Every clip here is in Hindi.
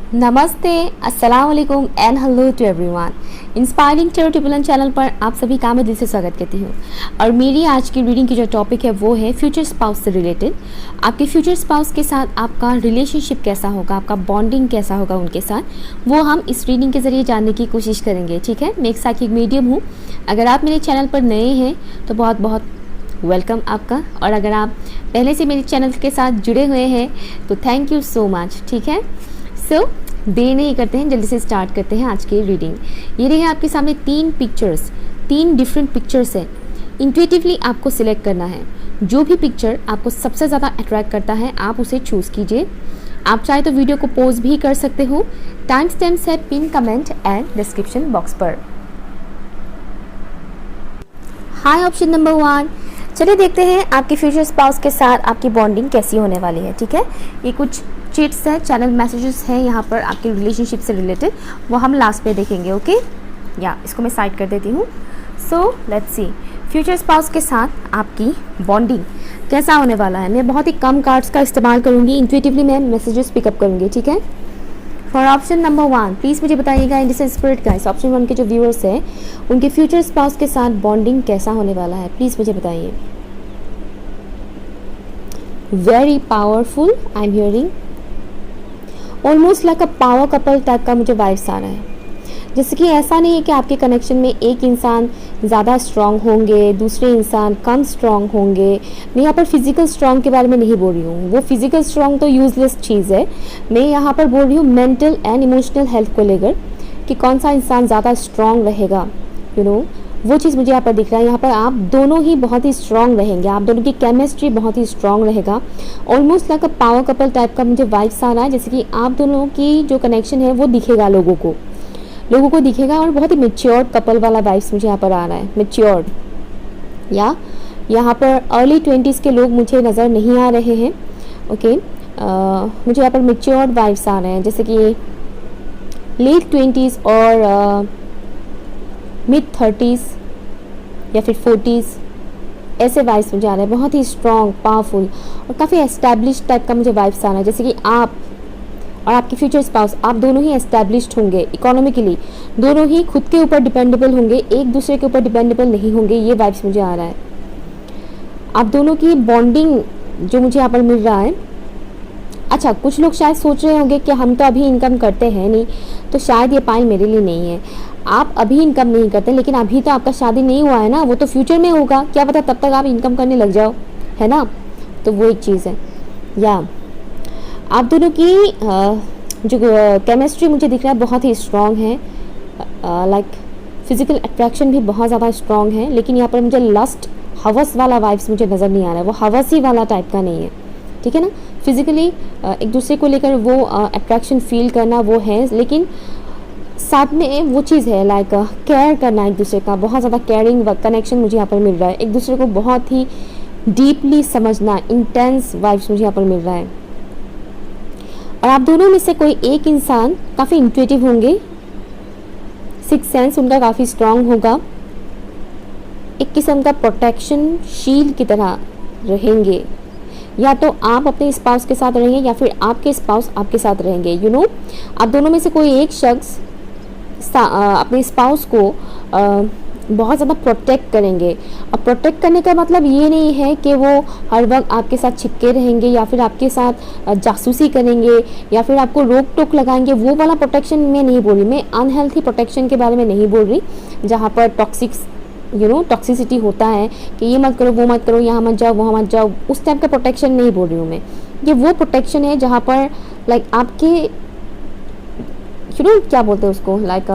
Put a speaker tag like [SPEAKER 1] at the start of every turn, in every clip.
[SPEAKER 1] नमस्ते, अस्सलाम वालेकुम and hello to everyone. Inspiring tarot triple channel पर आप सभी का मैं दिल से स्वागत करती हूँ। और मेरी आज की रीडिंग की जो टॉपिक है वो है फ्यूचर स्पाउस से रिलेटेड। आपके फ्यूचर स्पाउस के साथ आपका रिलेशनशिप कैसा होगा, आपका बॉन्डिंग कैसा होगा उनके साथ, वो हम इस रीडिंग के ज़रिए जानने की कोशिश करेंगे। ठीक है, मैं एक साइकिक मीडियम हूँ। अगर आप मेरे चैनल पर नए हैं तो बहुत बहुत वेलकम आपका, और अगर आप पहले से मेरे चैनल के साथ जुड़े हुए हैं तो थैंक यू सो मच। ठीक है, सो देर नहीं करते हैं, जल्दी से स्टार्ट करते हैं आज की रीडिंग। ये रहे आपके सामने तीन डिफरेंट पिक्चर्स है। इंट्यूटिवली आपको सिलेक्ट करना है। जो भी पिक्चर आपको सबसे ज़्यादा अट्रैक्ट करता है आप उसे चूज़ कीजिए। आप चाहे तो वीडियो को पॉज भी कर सकते हो। टाइम स्टैम्प्स है pin comment and description box पर। हाय, ऑप्शन नंबर 1। चलिए देखते हैं आपके फ्यूचर स्पाउस के साथ आपकी बॉन्डिंग कैसी होने वाली है। ठीक है, ये कुछ चीट्स है, चैनल मैसेजेस हैं यहाँ पर आपके रिलेशनशिप से रिलेटेड, वो हम लास्ट पे देखेंगे। ओके, या इसको मैं साइड कर देती हूँ। So let's see future spouse के साथ आपकी बॉन्डिंग कैसा होने वाला है। मैं बहुत ही कम कार्ड्स का इस्तेमाल करूँगी, इंट्यूटिवली मैं मैसेजेस पिकअप करूँगी। ठीक है, फॉर ऑप्शन नंबर 1 प्लीज़ मुझे बताइएगा in this spirit guys, option 1 के जो व्यूअर्स हैं उनके फ्यूचर स्पाउस के साथ बॉन्डिंग कैसा होने वाला है, प्लीज़ मुझे बताइए। Very powerful, I am hearing almost like a power couple type का मुझे वाइब्स आ रहा है। जैसे कि ऐसा नहीं है कि आपके कनेक्शन में एक इंसान ज़्यादा स्ट्रांग होंगे, दूसरे इंसान कम स्ट्रांग होंगे। मैं यहाँ पर फिजिकल स्ट्रांग के बारे में नहीं बोल रही हूँ, वो फिजिकल स्ट्रांग तो यूजलेस चीज़ है। मैं यहाँ पर बोल रही हूँ मेंटल एंड इमोशनल हेल्थ को लेकर कि कौन सा इंसान ज़्यादा स्ट्रांग रहेगा। वो चीज़ मुझे यहाँ पर दिख रहा है। यहाँ पर आप दोनों ही बहुत ही स्ट्रांग रहेंगे, आप दोनों की केमिस्ट्री बहुत ही स्ट्रांग रहेगा। Almost like a power couple type का मुझे वाइब्स आ रहा है। जैसे कि आप दोनों की जो कनेक्शन है वो दिखेगा लोगों को दिखेगा, और बहुत ही मेच्योर्ड कपल वाला वाइब्स मुझे यहाँ पर आ रहा है। मेच्योर्ड, या यहाँ पर अर्ली 20s के लोग मुझे नज़र नहीं आ रहे हैं। ओके, मुझे यहाँ पर मेच्योर्ड वाइब्स आ रहे हैं, जैसे कि लेट 20s और मिड 30s या फिर 40s, ऐसे वाइब्स मुझे आ रहे हैं। बहुत ही स्ट्रॉन्ग, पावरफुल और काफ़ी एस्टैब्लिश टाइप का मुझे वाइब्स आ रहा है। जैसे कि आप और आपके फ्यूचर स्पाउस, आप दोनों ही एस्टैब्लिश्ड होंगे इकोनॉमिकली, दोनों ही खुद के ऊपर डिपेंडेबल होंगे, एक दूसरे के ऊपर डिपेंडेबल नहीं होंगे। ये वाइब्स मुझे आ रहा है। आप दोनों की बॉन्डिंग जो मुझे यहाँ पर मिल रहा है। अच्छा, कुछ लोग शायद सोच रहे होंगे कि हम तो अभी इनकम करते हैं नहीं, तो शायद ये पाइल मेरे लिए नहीं है। आप अभी इनकम नहीं करते, लेकिन अभी तो आपका शादी नहीं हुआ है ना, वो तो फ्यूचर में होगा, क्या पता तब तक आप इनकम करने लग जाओ, है ना। तो वो एक चीज़ है। या आप दोनों की जो केमिस्ट्री मुझे दिख रहा है बहुत ही स्ट्रॉन्ग है। लाइक फिजिकल अट्रैक्शन भी बहुत ज़्यादा स्ट्रॉन्ग है, लेकिन यहाँ पर मुझे लस्ट, हवस वाला वाइब्स मुझे नज़र नहीं आ रहा है। वो हवसी वाला टाइप का नहीं है, ठीक है ना। फिजिकली एक दूसरे को लेकर वो अट्रैक्शन फील करना वो है, लेकिन साथ में वो चीज़ है लाइक केयर करना एक दूसरे का, बहुत ज़्यादा केयरिंग कनेक्शन मुझे यहाँ पर मिल रहा है। एक दूसरे को बहुत ही डीपली समझना, इंटेंस वाइब्स मुझे यहाँ पर मिल रहा है। और आप दोनों में से कोई एक इंसान काफ़ी इंट्यूटिव होंगे, सिक्स सेंस उनका काफ़ी स्ट्रांग होगा, एक किस्म का प्रोटेक्शन शील्ड की तरह रहेंगे। या तो आप अपने स्पाउस के साथ रहेंगे या फिर आपके स्पाउस आपके साथ रहेंगे। आप दोनों में से कोई एक शख्स अपने स्पाउस को बहुत ज़्यादा प्रोटेक्ट करेंगे। अब प्रोटेक्ट करने का मतलब ये नहीं है कि वो हर वक्त आपके साथ चिपके रहेंगे या फिर आपके साथ जासूसी करेंगे या फिर आपको रोक टोक लगाएंगे। वो वाला प्रोटेक्शन मैं नहीं बोल रही, मैं अनहेल्थी प्रोटेक्शन के बारे में नहीं बोल रही, जहाँ पर टॉक्सिसिटी होता है कि ये मत करो, वो मत करो, यहाँ मत जाओ, वहाँ मत जाओ, उस टाइप का प्रोटेक्शन नहीं बोल रही हूँ मैं। ये वो प्रोटेक्शन है जहाँ पर लाइक आपके क्या बोलते हैं उसको, लाइक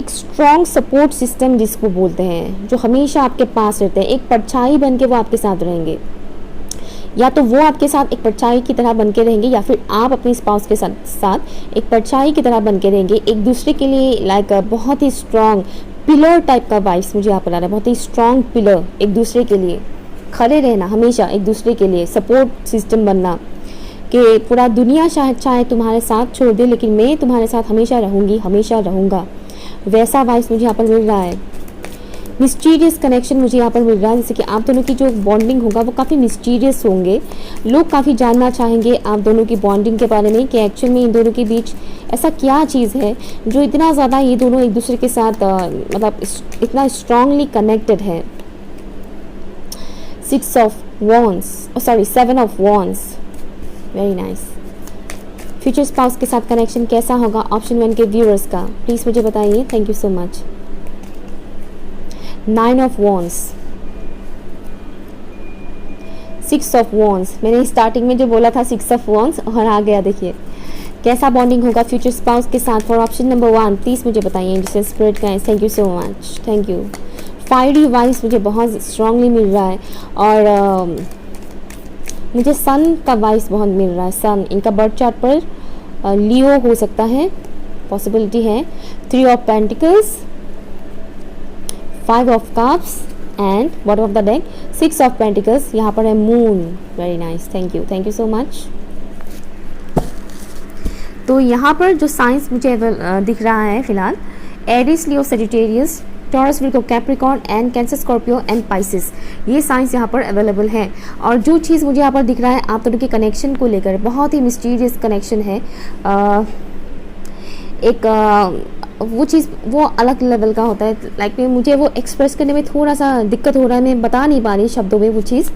[SPEAKER 1] एक स्ट्रॉन्ग सपोर्ट सिस्टम जिसको बोलते हैं, जो हमेशा आपके पास रहते हैं। एक परछाई बन के वो आपके साथ रहेंगे, या तो वो आपके साथ एक परछाई की तरह बन के रहेंगे या फिर आप अपने स्पाउस के साथ एक परछाई की तरह बन के रहेंगे एक दूसरे के लिए। लाइक बहुत ही स्ट्रॉन्ग पिलर टाइप का वाइब्स मुझे यहाँ पर आ रहा है। बहुत ही स्ट्रॉन्ग पिलर, एक दूसरे के लिए खड़े रहना, हमेशा एक दूसरे के लिए सपोर्ट सिस्टम बनना, कि पूरा दुनिया चाहे तुम्हारे साथ छोड़ दे लेकिन मैं तुम्हारे साथ हमेशा रहूँगी, हमेशा रहूँगा। वैसा वाइब्स मुझे यहाँ पर मिल रहा है। मिस्टीरियस कनेक्शन मुझे यहाँ पर मिल रहा है, जैसे कि आप दोनों की जो बॉन्डिंग होगा वो काफ़ी मिस्टीरियस होंगे। लोग काफ़ी जानना चाहेंगे आप दोनों की बॉन्डिंग के बारे में कि एक्चुअल में इन दोनों के बीच ऐसा क्या चीज़ है जो इतना ज़्यादा ये दोनों एक दूसरे के साथ मतलब इतना स्ट्रांगली कनेक्टेड है। 6 of wands, sorry 7 of wands, very nice. Future spouse के साथ कनेक्शन कैसा होगा ऑप्शन 1 के व्यूअर्स का, प्लीज़ मुझे बताइए। Thank you so much. 9 of wands, 6 of wands, मैंने स्टार्टिंग में जो बोला था 6 ऑफ वॉन्स और आ गया। देखिए कैसा बॉन्डिंग होगा फ्यूचर स्पाउस के साथ फॉर ऑप्शन नंबर 1, प्लीज़ मुझे बताइए। जिससे स्पिरिट का, thank you so much, thank you. Fiery vibes मुझे बहुत स्ट्रांगली मिल रहा है और मुझे सन का वाइब्स बहुत मिल रहा है। सन, इनका बर्थ चार्ट पर लियो हो सकता है, पॉसिबिलिटी है। 3 of pentacles, 5 of cups and bottom of the deck 6 of pentacles, यहाँ पर है moon, very nice, thank you so much. तो यहाँ पर जो साइंस मुझे दिख रहा है फिलहाल, Aries, Leo, Sagittarius, Taurus, Virgo, Capricorn and Cancer, Scorpio and Pisces, ये साइंस यहाँ पर अवेलेबल है। और जो चीज़ मुझे यहाँ पर दिख रहा है आप दोनों के कनेक्शन को लेकर, बहुत ही मिस्टीरियस कनेक्शन है। वो चीज़ वो अलग लेवल का होता है। लाइक मुझे वो एक्सप्रेस करने में थोड़ा सा दिक्कत हो रहा है, मैं बता नहीं पा रही शब्दों में वो चीज़,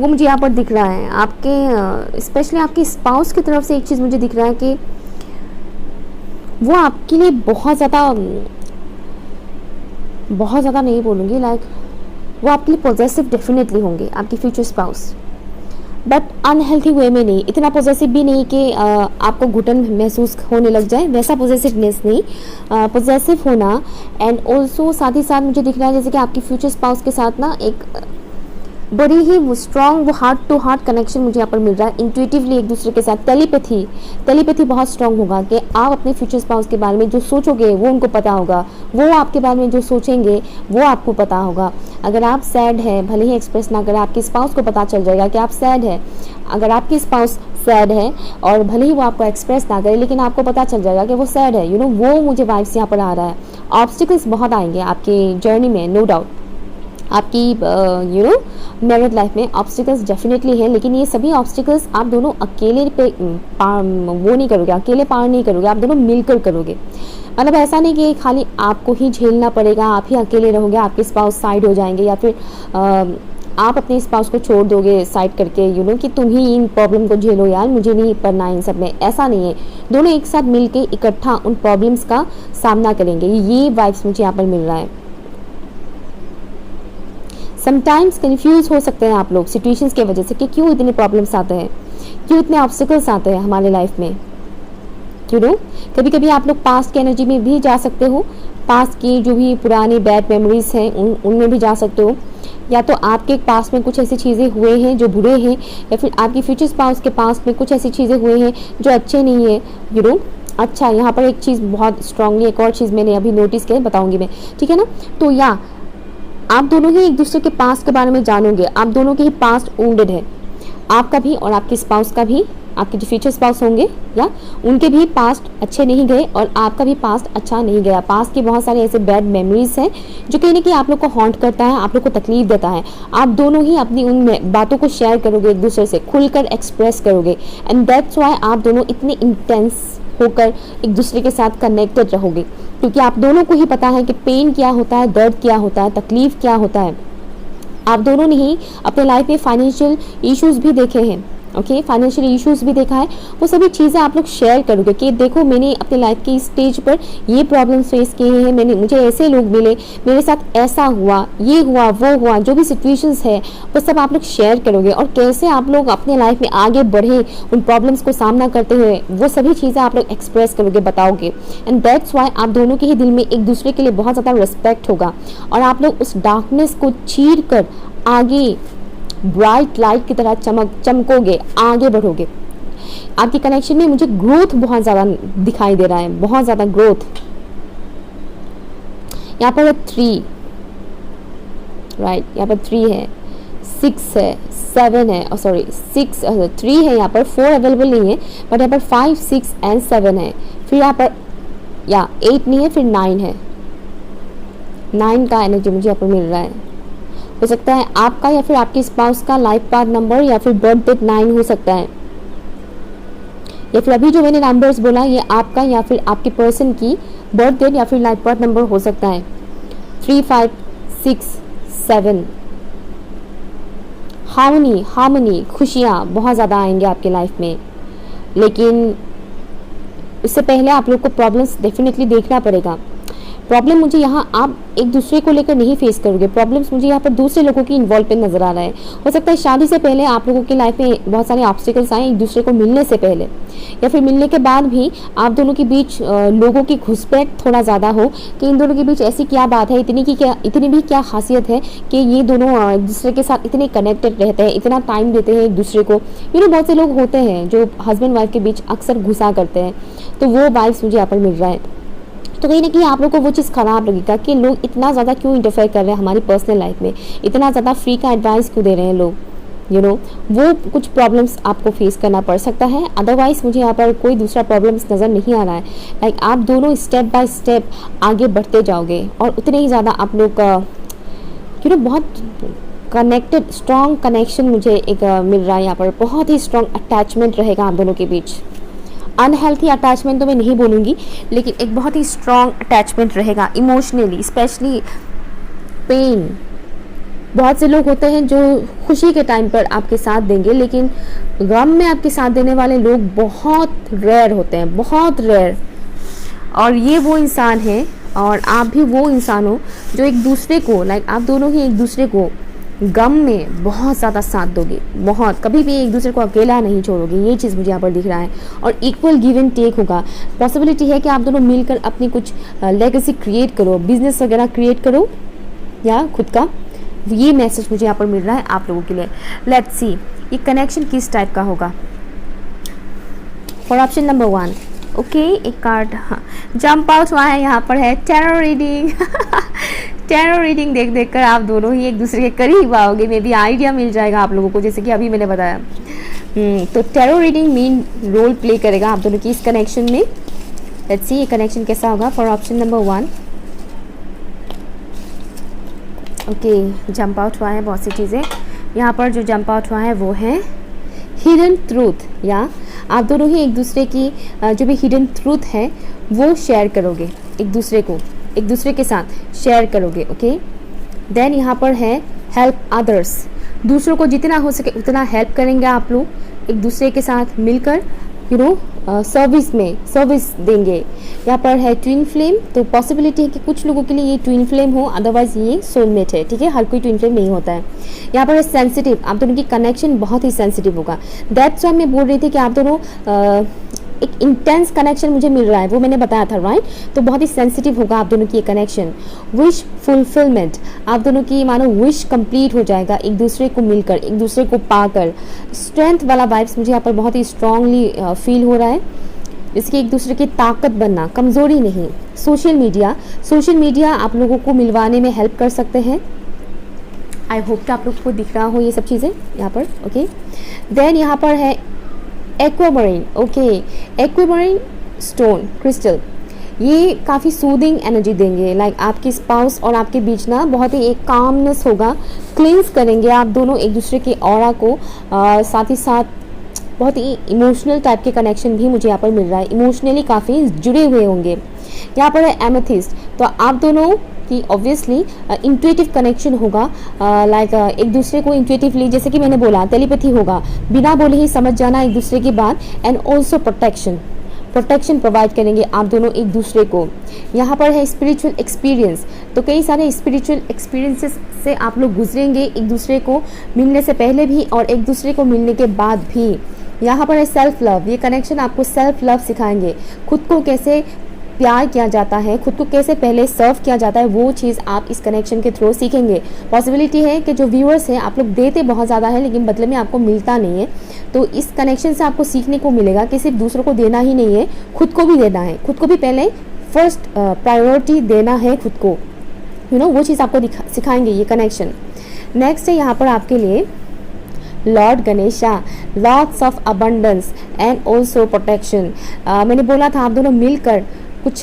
[SPEAKER 1] वो मुझे यहाँ पर दिख रहा है। आपके स्पेशली आपके स्पाउस की तरफ से एक चीज़ मुझे दिख रहा है कि वो आपके लिए बहुत ज़्यादा नहीं बोलूँगी, लाइक वो आपके लिए पॉजेसिव डेफिनेटली होंगे आपके फ्यूचर स्पाउस, बट अनहेल्थी वे में नहीं। इतना पॉजेसिव भी नहीं कि आपको घुटन महसूस होने लग जाए, वैसा पॉजेसिवनेस नहीं, पॉजेसिव होना। एंड ऑल्सो साथ ही साथ मुझे दिख रहा है जैसे कि आपकी फ्यूचर स्पाउस के साथ ना एक बड़ी ही स्ट्रॉन्ग वो हार्ट टू हार्ट कनेक्शन मुझे यहाँ पर मिल रहा है। इंट्यूटिवली एक दूसरे के साथ टेलीपैथी बहुत स्ट्रॉन्ग होगा कि आप अपने फ्यूचर स्पाउस के बारे में जो सोचोगे वो उनको पता होगा, वो आपके बारे में जो सोचेंगे वो आपको पता होगा। अगर आप सैड है, भले ही एक्सप्रेस ना करें, आपके स्पाउस को पता चल जाएगा कि आप सैड है। अगर आपकी स्पाउस सैड है और भले ही वो आपको एक्सप्रेस ना करे, लेकिन आपको पता चल जाएगा कि वो सैड है, वो मुझे वाइब्स यहाँ पर आ रहा है। ऑब्स्टिकल्स बहुत आएंगे आपकी जर्नी में, नो डाउट। आपकी मैरिड लाइफ में ऑब्स्टिकल्स डेफिनेटली हैं, लेकिन ये सभी ऑब्स्टिकल्स आप दोनों अकेले पे वो नहीं करोगे, अकेले पार नहीं करोगे, आप दोनों मिलकर करोगे। मतलब ऐसा नहीं कि खाली आपको ही झेलना पड़ेगा, आप ही अकेले रहोगे, आपके स्पाउस साइड हो जाएंगे, या फिर आप अपने स्पाउस को छोड़ दोगे साइड करके, कि तुम ही इन प्रॉब्लम को झेलो यार, मुझे नहीं पढ़ना इन सब में। ऐसा नहीं है, दोनों एक साथ मिलके इकट्ठा उन प्रॉब्लम्स का सामना करेंगे। ये वाइब्स मुझे यहाँ पर मिल रहा है। समटाइम्स कंफ्यूज हो सकते हैं आप लोग सिचुएशंस की वजह से कि क्यों इतने प्रॉब्लम्स आते हैं, क्यों इतने ऑब्स्टिकल्स आते हैं हमारे लाइफ में। कभी कभी आप लोग पास्ट की एनर्जी में भी जा सकते हो, पास्ट की जो भी पुरानी बैड मेमोरीज हैं उनमें भी जा सकते हो, या तो आपके पास्ट में कुछ ऐसी चीज़ें हुए हैं जो बुरे हैं, या फिर आपकी फ्यूचर स्पाउस के पास्ट में कुछ ऐसी चीज़ें हुए हैं जो अच्छे नहीं है। अच्छा, यहाँ पर एक चीज़ बहुत स्ट्रांगली, एक और चीज़ मैंने अभी नोटिस किया, बताऊंगी मैं, ठीक है ना। तो या आप दोनों ही एक दूसरे के पास्ट के बारे में जानोगे, आप दोनों के ही पास्ट वुंडेड है, आपका भी और आपके स्पाउस का भी। आपके जो फ्यूचर स्पाउस होंगे या उनके भी पास्ट अच्छे नहीं गए और आपका भी पास्ट अच्छा नहीं गया। पास्ट के बहुत सारे ऐसे बैड मेमोरीज हैं जो कहीं ना कहीं आप लोग को हॉन्ट करता है, आप लोग को तकलीफ देता है। आप दोनों ही अपनी उन बातों को शेयर करोगे, एक दूसरे से खुलकर एक्सप्रेस करोगे, एंड दैट्स व्हाई आप दोनों इतने इंटेंस होकर एक दूसरे के साथ कनेक्टेड रहोगे, क्योंकि आप दोनों को ही पता है कि पेन क्या होता है, दर्द क्या होता है, तकलीफ क्या होता है। आप दोनों ने ही अपने लाइफ में फाइनेंशियल इश्यूज भी देखे हैं, फाइनेंशियल इश्यूज भी देखा है। वो सभी चीज़ें आप लोग शेयर करोगे कि देखो मैंने अपने लाइफ की स्टेज पर ये प्रॉब्लम्स फेस किए हैं, मुझे ऐसे लोग मिले, मेरे साथ ऐसा हुआ, ये हुआ, वो हुआ, जो भी सिचुएशंस है वो सब आप लोग शेयर करोगे, और कैसे आप लोग अपने लाइफ में आगे बढ़े उन प्रॉब्लम्स को सामना करते हुए, वो सभी चीज़ें आप लोग एक्सप्रेस करोगे, बताओगे। एंड दैट्स वाई आप दोनों के ही दिल में एक दूसरे के लिए बहुत ज़्यादा रिस्पेक्ट होगा, और आप लोग उस डार्कनेस को चीर कर आगे ब्राइट लाइट की तरह चमकोगे, आगे बढ़ोगे। आपकी कनेक्शन में मुझे ग्रोथ बहुत ज़्यादा दिखाई दे रहा है, बहुत ज़्यादा ग्रोथ। यहाँ पर 3, राइट, यहाँ पर 3 है, 6 है, 7 है, और सॉरी 3 है, यहाँ पर 4 अवेलेबल नहीं है, बट यहाँ पर 5, 6 एंड 7 है। फिर यहाँ पर 8 नहीं है, फिर 9 है, 9 का एनर्जी मुझे यहाँ पर मिल रहा है। हो सकता है आपका या फिर आपके स्पाउस का लाइफ पाथ नंबर या फिर बर्थ डेट 9 हो सकता है, या फिर अभी जो मैंने नंबर्स बोला ये आपका या फिर आपके पर्सन की बर्थ डेट या फिर लाइफ पाथ नंबर हो सकता है। 3, 5, 6, 7। हार्मनी खुशियाँ बहुत ज़्यादा आएंगे आपके लाइफ में, लेकिन उससे पहले आप लोग को प्रॉब्लम्स डेफिनेटली देखना पड़ेगा। प्रॉब्लम मुझे यहाँ आप एक दूसरे को लेकर नहीं फेस करोगे, प्रॉब्लम्स मुझे यहाँ पर दूसरे लोगों की इन्वॉल्वमेंट नजर आ रहा है। हो सकता है शादी से पहले आप लोगों की लाइफ में बहुत सारे ऑब्स्टिकल्स आए एक दूसरे को मिलने से पहले, या फिर मिलने के बाद भी आप दोनों के बीच लोगों की घुसपैठ थोड़ा ज़्यादा हो कि इन दोनों के बीच ऐसी क्या बात है, इतनी भी क्या खासियत है कि ये दोनों एक दूसरे के साथ इतने कनेक्टेड रहते हैं, इतना टाइम देते हैं एक दूसरे को। बहुत से लोग होते हैं जो हस्बैंड वाइफ के बीच अक्सर घुसा करते हैं, तो वो वाइब्स मुझे यहाँ पर मिल रहा है। तो कहीं ना कहीं आप लोग को वो चीज़ ख़राब लगेगा कि लोग इतना ज़्यादा क्यों इंटरफेयर कर रहे हैं हमारी पर्सनल लाइफ में, इतना ज़्यादा फ्री का एडवाइस क्यों दे रहे हैं लोग, वो कुछ प्रॉब्लम्स आपको फेस करना पड़ सकता है। अदरवाइज मुझे यहाँ पर कोई दूसरा प्रॉब्लम्स नज़र नहीं आ रहा है। लाइक आप दोनों स्टेप बाय स्टेप आगे बढ़ते जाओगे और उतने ही ज़्यादा आप लोग बहुत कनेक्टेड स्ट्रॉन्ग कनेक्शन मुझे एक मिल रहा है यहाँ पर। बहुत ही स्ट्रॉन्ग अटैचमेंट रहेगा आप दोनों के बीच। अनहेल्थी अटैचमेंट तो मैं नहीं बोलूँगी, लेकिन एक बहुत ही स्ट्रॉन्ग अटैचमेंट रहेगा इमोशनली, स्पेशली पेन। बहुत से लोग होते हैं जो खुशी के टाइम पर आपके साथ देंगे, लेकिन गम में आपके साथ देने वाले लोग बहुत रेयर होते हैं, बहुत रेयर। और ये वो इंसान है और आप भी वो इंसान हो जो एक दूसरे को आप दोनों ही एक दूसरे को गम में बहुत ज़्यादा साथ दोगे, बहुत, कभी भी एक दूसरे को अकेला नहीं छोड़ोगे। ये चीज़ मुझे यहाँ पर दिख रहा है। और इक्वल गिव एंड टेक होगा। पॉसिबिलिटी है कि आप दोनों मिलकर अपनी कुछ लेगेसी क्रिएट करो, बिजनेस वगैरह क्रिएट करो या खुद का। ये मैसेज मुझे यहाँ पर मिल रहा है आप लोगों के लिए। लेट्स सी ये कनेक्शन किस टाइप का होगा। फॉर ऑप्शन नंबर 1 ओके, एक कार्ड जंप आउट हुआ है, यहाँ पर है टैरो रीडिंग। टैरो रीडिंग देख कर आप दोनों ही एक दूसरे के करीब आओगे, मे बी आइडिया मिल जाएगा आप लोगों को, जैसे कि अभी मैंने बताया। तो tarot reading main role play करेगा आप दोनों की इस कनेक्शन में। लेट्स सी ये कनेक्शन कैसा होगा for option number 1। Okay, jump out हुआ है बहुत सी चीज़ें। यहाँ पर जो जंप आउट हुआ है वो है हिडन ट्रूथ, या आप दोनों ही एक दूसरे की जो भी हिडन ट्रूथ है वो शेयर करोगे, एक दूसरे के साथ शेयर करोगे। ओके, देन यहाँ पर है हेल्प अदर्स, दूसरों को जितना हो सके उतना हेल्प करेंगे आप लोग एक दूसरे के साथ मिलकर, सर्विस देंगे। यहाँ पर है ट्विन फ्लेम, तो पॉसिबिलिटी है कि कुछ लोगों के लिए ये ट्विन फ्लेम हो, अदरवाइज ये सोलमेट है। ठीक है, हर कोई ट्विन फ्लेम नहीं होता है। यहाँ पर है सेंसिटिव, आप दोनों की कनेक्शन बहुत ही सेंसिटिव होगा। दैट्स व्हाई मैं बोल रही थी कि आप दोनों एक इंटेंस कनेक्शन मुझे मिल रहा है, वो मैंने बताया था, राइट। तो बहुत ही सेंसिटिव होगा आप दोनों की ये कनेक्शन। विश फुलफिलमेंट, आप दोनों की मानो विश कंप्लीट हो जाएगा एक दूसरे को मिलकर, एक दूसरे को पाकर। स्ट्रेंथ वाला वाइब्स मुझे यहाँ पर बहुत ही स्ट्रांगली फील हो रहा है, जैसे कि एक दूसरे की ताकत बनना, कमज़ोरी नहीं। सोशल मीडिया आप लोगों को मिलवाने में हेल्प कर सकते हैं। आई होप कि आप लोग को दिख रहा हो ये सब चीज़ें यहाँ पर। ओके, देन यहाँ पर है aquamarine. Okay, aquamarine stone crystal, ये काफ़ी सूदिंग एनर्जी देंगे। लाइक आपके स्पाउस और आपके बीच ना बहुत ही एक कामनेस होगा, क्लींस करेंगे आप दोनों एक दूसरे के ऑरा को। साथ ही साथ बहुत ही इमोशनल टाइप के कनेक्शन भी मुझे यहाँ पर मिल रहा है, इमोशनली काफ़ी जुड़े हुए होंगे। यहाँ पर है एमेथिस्ट, तो आप दोनों की ऑब्वियसली इंट्यूटिव कनेक्शन होगा। लाइक एक दूसरे को इंट्यूटिवली, जैसे कि मैंने बोला, टेलीपैथी होगा, बिना बोले ही समझ जाना एक दूसरे की बात। एंड ऑल्सो प्रोटेक्शन प्रोवाइड करेंगे आप दोनों एक दूसरे को। यहाँ पर है स्पिरिचुअल एक्सपीरियंस, तो कई सारे स्पिरिचुअल एक्सपीरियंसेस से आप लोग गुजरेंगे एक दूसरे को मिलने से पहले भी और एक दूसरे को मिलने के बाद भी। यहाँ पर है सेल्फ लव, ये कनेक्शन आपको सेल्फ लव सिखाएंगे, खुद को कैसे प्यार किया जाता है, खुद को कैसे पहले सर्व किया जाता है, वो चीज़ आप इस कनेक्शन के थ्रू सीखेंगे। पॉसिबिलिटी है कि जो व्यूअर्स हैं आप लोग देते बहुत ज़्यादा है लेकिन बदले में आपको मिलता नहीं है, तो इस कनेक्शन से आपको सीखने को मिलेगा कि सिर्फ दूसरों को देना ही नहीं है, खुद को भी देना है, खुद को भी पहले फर्स्ट प्रायोरिटी देना है खुद को। वो चीज़ आपको सिखाएंगे ये कनेक्शन। नेक्स्ट है यहाँ पर आपके लिए lord Ganesha, lords of abundance and also protection. मैंने बोला था आप दोनों मिलकर कुछ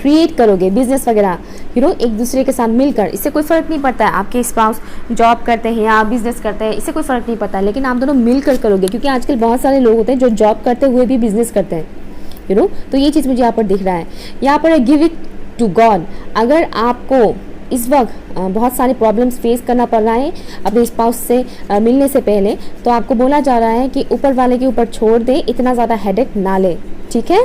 [SPEAKER 1] क्रिएट करोगे, बिजनेस वगैरह एक दूसरे के साथ मिलकर, इससे कोई फ़र्क नहीं पड़ता है आपके स्पाउस जॉब करते हैं या बिजनेस करते हैं, इससे कोई फ़र्क नहीं पड़ता है, लेकिन आप दोनों मिलकर करोगे, क्योंकि आजकल बहुत सारे लोग होते हैं जो जॉब करते हुए भी बिजनेस करते हैं तो ये चीज़ मुझे यहाँ पर दिख रहा है। यहाँ पर गिव इट टू गॉड। अगर आपको इस वक्त बहुत सारे प्रॉब्लम्स फेस करना पड़ रहा है अपने स्पाउस से मिलने से पहले, तो आपको बोला जा रहा है कि ऊपर वाले के ऊपर छोड़ दे, इतना ज़्यादा हेडेक ना ले, ठीक है।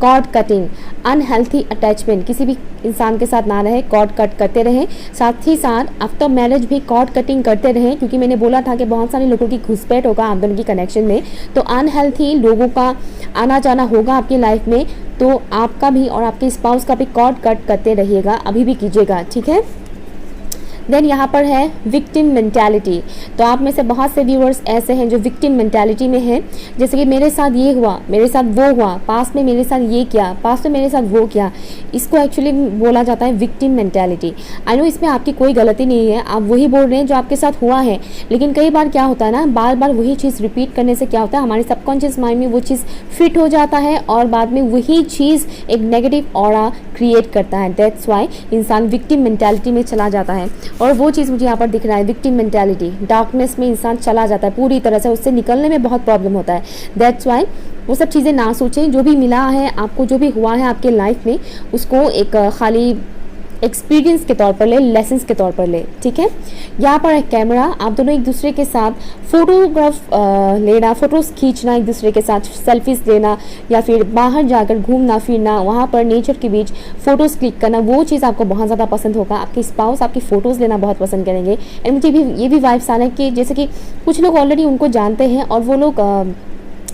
[SPEAKER 1] कॉर्ड कटिंग, अनहेल्थी अटैचमेंट, किसी भी इंसान के साथ ना रहे, कॉर्ड कट करते रहें, साथ ही साथ आफ्टर मैरिज भी कॉर्ड कटिंग करते रहें, क्योंकि मैंने बोला था कि बहुत सारे लोगों की घुसपैठ होगा आप दोनों की कनेक्शन में, तो अनहेल्थी लोगों का आना जाना होगा आपकी लाइफ में, तो आपका भी और आपके स्पाउस का भी कॉर्ड कट करते रहिएगा, अभी भी कीजिएगा, ठीक है। देन यहाँ पर है विक्टिम मेंटालिटी। तो आप में से बहुत से व्यूअर्स ऐसे हैं जो विक्टिम मेंटालिटी में हैं, जैसे कि मेरे साथ ये हुआ, मेरे साथ वो हुआ, पास में मेरे साथ ये किया, पास में मेरे साथ वो किया, इसको एक्चुअली बोला जाता है विक्टिम मेंटालिटी। आई नो इसमें आपकी कोई गलती नहीं है, आप वही बोल रहे हैं जो आपके साथ हुआ है, लेकिन कई बार क्या होता है ना, बार बार वही चीज़ रिपीट करने से क्या होता है, हमारे सबकॉन्शियस माइंड में वो चीज़ फिट हो जाता है और बाद में वही चीज़ एक नेगेटिव ऑरा क्रिएट करता है। दैट्स वाई इंसान विक्टिम मेंटालिटी में चला जाता है, और वो चीज़ मुझे यहाँ पर दिख रहा है, विक्टिम मेंटालिटी, डार्कनेस में इंसान चला जाता है पूरी तरह से, उससे निकलने में बहुत प्रॉब्लम होता है। दैट्स वाई वो सब चीज़ें ना सोचें, जो भी मिला है आपको, जो भी हुआ है आपके लाइफ में, उसको एक खाली एक्सपीरियंस के तौर पर ले, लेसन्स के तौर पर ले, ठीक है। यहाँ पर एक कैमरा, आप दोनों एक दूसरे के साथ फोटोग्राफ लेना, फोटोज़ खींचना, एक दूसरे के साथ सेल्फीज लेना, या फिर बाहर जाकर घूमना फिरना, वहाँ पर नेचर के बीच फ़ोटोज़ क्लिक करना, वो चीज़ आपको बहुत ज़्यादा पसंद होगा। आपके स्पाउस आपकी फ़ोटोज़ लेना बहुत पसंद करेंगे। एंड मुझे भी ये भी वाइब्स आ रहा है कि जैसे कि कुछ लोग ऑलरेडी उनको जानते हैं और वो लोग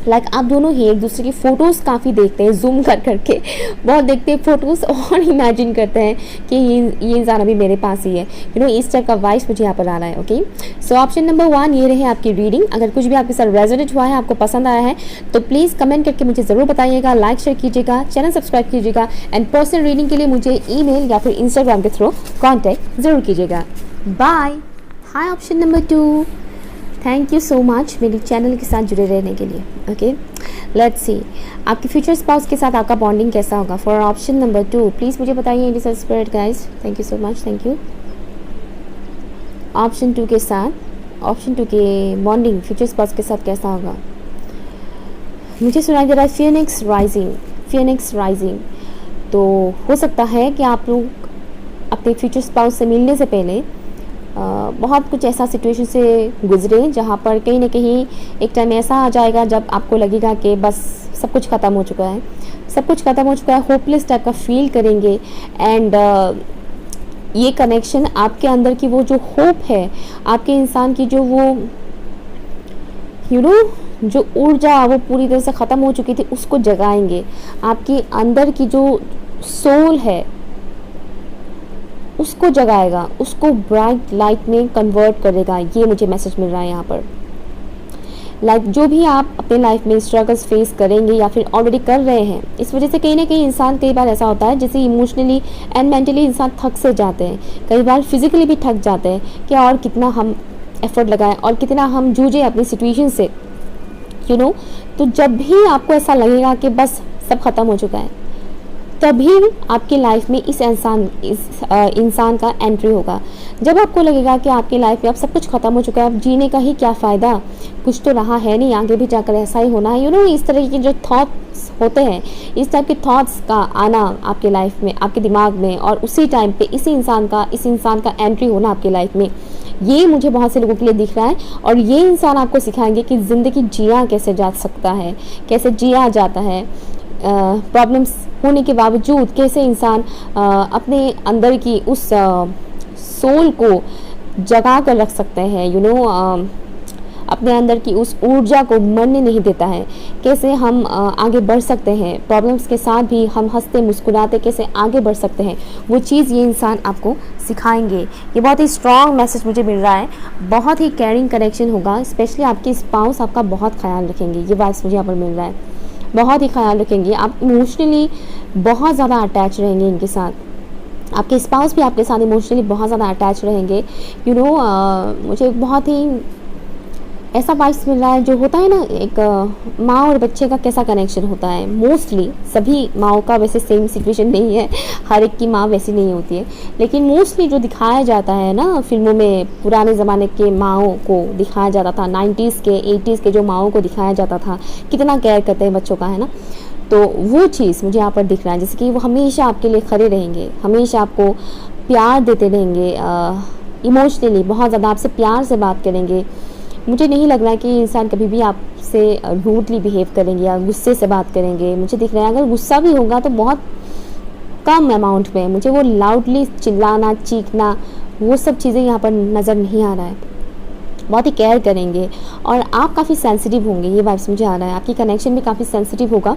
[SPEAKER 1] आप दोनों ही एक दूसरे की फ़ोटोज़ काफ़ी देखते हैं, जूम कर करके बहुत देखते हैं फ़ोटोज़, और इमेजिन करते हैं कि ये इंसान अभी मेरे पास ही है, इस टाइप का वाइब्स मुझे यहाँ पर आ रहा है। ओके, सो ऑप्शन नंबर 1 ये रहे आपकी रीडिंग। अगर कुछ भी आपके साथ रेजोनेट हुआ है, आपको पसंद आया है, तो प्लीज़ कमेंट करके मुझे ज़रूर बताइएगा, लाइक शेयर कीजिएगा, चैनल सब्सक्राइब कीजिएगा, एंड पर्सनल रीडिंग के लिए मुझे ईमेल या फिर इंस्टाग्राम के थ्रू कॉन्टैक्ट ज़रूर कीजिएगा। Bye. Hi option number 2, thank you so much मेरे चैनल के साथ जुड़े रहने के लिए। ओके, लेट्स सी आपके फ्यूचर स्पाउस के साथ आपका बॉन्डिंग कैसा होगा। फॉर ऑप्शन नंबर 2 प्लीज़ मुझे बताइए in spirit guys, thank you so much, thank you. Option 2 के साथ, ऑप्शन 2 के बॉन्डिंग फ्यूचर स्पाउस के साथ कैसा होगा, मुझे सुनाई दे रहा है फियनिक्स राइजिंग, फियनिक्स राइजिंग। तो हो सकता है कि आप लोग अपने फ्यूचर स्पाउस से मिलने से पहले बहुत कुछ ऐसा सिचुएशन से गुजरे जहाँ पर कहीं ना कहीं एक टाइम ऐसा आ जाएगा जब आपको लगेगा कि बस सब कुछ ख़त्म हो चुका है, सब कुछ ख़त्म हो चुका है, होपलेस टाइप का फील करेंगे। एंड ये कनेक्शन आपके अंदर की वो जो होप है, आपके इंसान की जो वो जो ऊर्जा वो पूरी तरह से ख़त्म हो चुकी थी, उसको जगाएंगे। आपके अंदर की जो सोल है उसको जगाएगा, उसको ब्राइट लाइट में कन्वर्ट करेगा। ये मुझे मैसेज मिल रहा है यहाँ पर। जो भी आप अपने लाइफ में स्ट्रगल्स फेस करेंगे या फिर ऑलरेडी कर रहे हैं, इस वजह से कहीं ना कहीं इंसान कई बार ऐसा होता है जैसे इमोशनली एंड मेंटली इंसान थक से जाते हैं, कई बार फिजिकली भी थक जाते हैं कि और कितना हम एफर्ट लगाएं और कितना हम जूझे अपनी सिचुएशन से, तो जब भी आपको ऐसा लगेगा कि बस सब खत्म हो चुका है, तभी आपकी लाइफ में इस इंसान का एंट्री होगा। जब आपको लगेगा कि आपकी लाइफ में अब सब कुछ ख़त्म हो चुका है, अब जीने का ही क्या फ़ायदा, कुछ तो रहा है नहीं, आगे भी जाकर ऐसा ही होना है, इस तरह के जो थॉट्स होते हैं, इस टाइप के थॉट्स का आना आपके लाइफ में, आपके दिमाग में, और उसी टाइम पे इस इंसान का एंट्री होना आपकी लाइफ में, ये मुझे बहुत से लोगों के लिए दिख रहा है। और ये इंसान आपको सिखाएंगे कि ज़िंदगी जिया कैसे जा सकता है, कैसे जिया जाता है, प्रॉब्लम्स होने के बावजूद कैसे इंसान अपने अंदर की उस सोल को जगा कर रख सकते हैं, अपने अंदर की उस ऊर्जा को मरने नहीं देता है, कैसे हम आगे बढ़ सकते हैं, प्रॉब्लम्स के साथ भी हम हंसते मुस्कुराते कैसे आगे बढ़ सकते हैं, वो चीज़ ये इंसान आपको सिखाएंगे। ये बहुत ही स्ट्रॉन्ग मैसेज मुझे मिल रहा है, बहुत ही केयरिंग कनेक्शन होगा, स्पेशली आपके स्पाउस आपका बहुत ख्याल रखेंगे, ये बात मुझे यहाँ पर मिल रहा है, बहुत ही ख्याल रखेंगे। आप इमोशनली बहुत ज़्यादा अटैच रहेंगे इनके साथ, आपके स्पाउस भी आपके साथ इमोशनली बहुत ज़्यादा अटैच रहेंगे। मुझे बहुत ही ऐसा वाइब्स मिल रहा है जो होता है ना, एक माँ और बच्चे का कैसा कनेक्शन होता है। मोस्टली सभी माँओं का वैसे सेम सिचुएशन नहीं है, हर एक की माँ वैसी नहीं होती है, लेकिन मोस्टली जो दिखाया जाता है ना फिल्मों में, पुराने ज़माने के माँओं को दिखाया जाता था, 90s के 80s के जो माँओं को दिखाया जाता था, कितना केयर करते हैं बच्चों का, है ना। तो वो चीज़ मुझे यहाँ पर दिख रहा है, जैसे कि वो हमेशा आपके लिए खड़े रहेंगे, हमेशा आपको प्यार देते रहेंगे, इमोशनली बहुत ज़्यादा आपसे प्यार से बात करेंगे। मुझे नहीं लग रहा है कि इंसान कभी भी आपसे रूडली बिहेव करेंगे या गुस्से से बात करेंगे। मुझे दिख रहा है अगर गुस्सा भी होगा तो बहुत कम अमाउंट में, मुझे वो लाउडली चिल्लाना, चीखना, वो सब चीज़ें यहाँ पर नज़र नहीं आ रहा है। बहुत ही केयर करेंगे और आप काफ़ी सेंसिटिव होंगे, ये वाइब्स मुझे आ रहा है। आपकी कनेक्शन भी काफ़ी सेंसिटिव होगा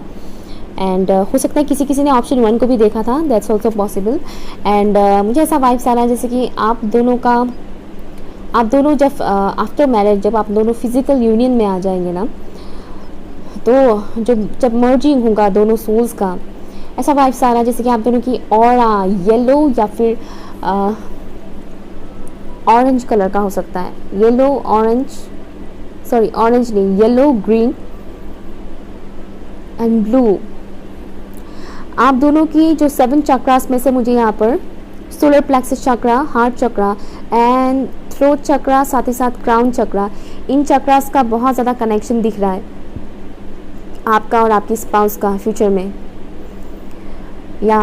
[SPEAKER 1] एंड हो सकता है किसी ने ऑप्शन 1 को भी देखा था, दैट्स ऑल्सो पॉसिबल। एंड मुझे ऐसा वाइब्स आ रहा है जैसे कि आप दोनों जब आफ्टर मैरिज जब आप दोनों फिजिकल यूनियन में आ जाएंगे ना, तो जब मर्जिंग होगा दोनों सोल्स का, ऐसा वाइब्स आ रहा है जैसे कि आप दोनों की ऑरा येलो या फिर ऑरेंज कलर का हो सकता है। येलो ऑरेंज, सॉरी ऑरेंज नहीं, येलो ग्रीन एंड ब्लू। आप दोनों की जो 7 चक्रास में से मुझे यहाँ पर solar plexus chakra, heart chakra and throat chakra, साथ ही साथ क्राउन चक्रा, इन चक्रास का बहुत ज़्यादा कनेक्शन दिख रहा है आपका और आपकी स्पाउस का फ्यूचर में। या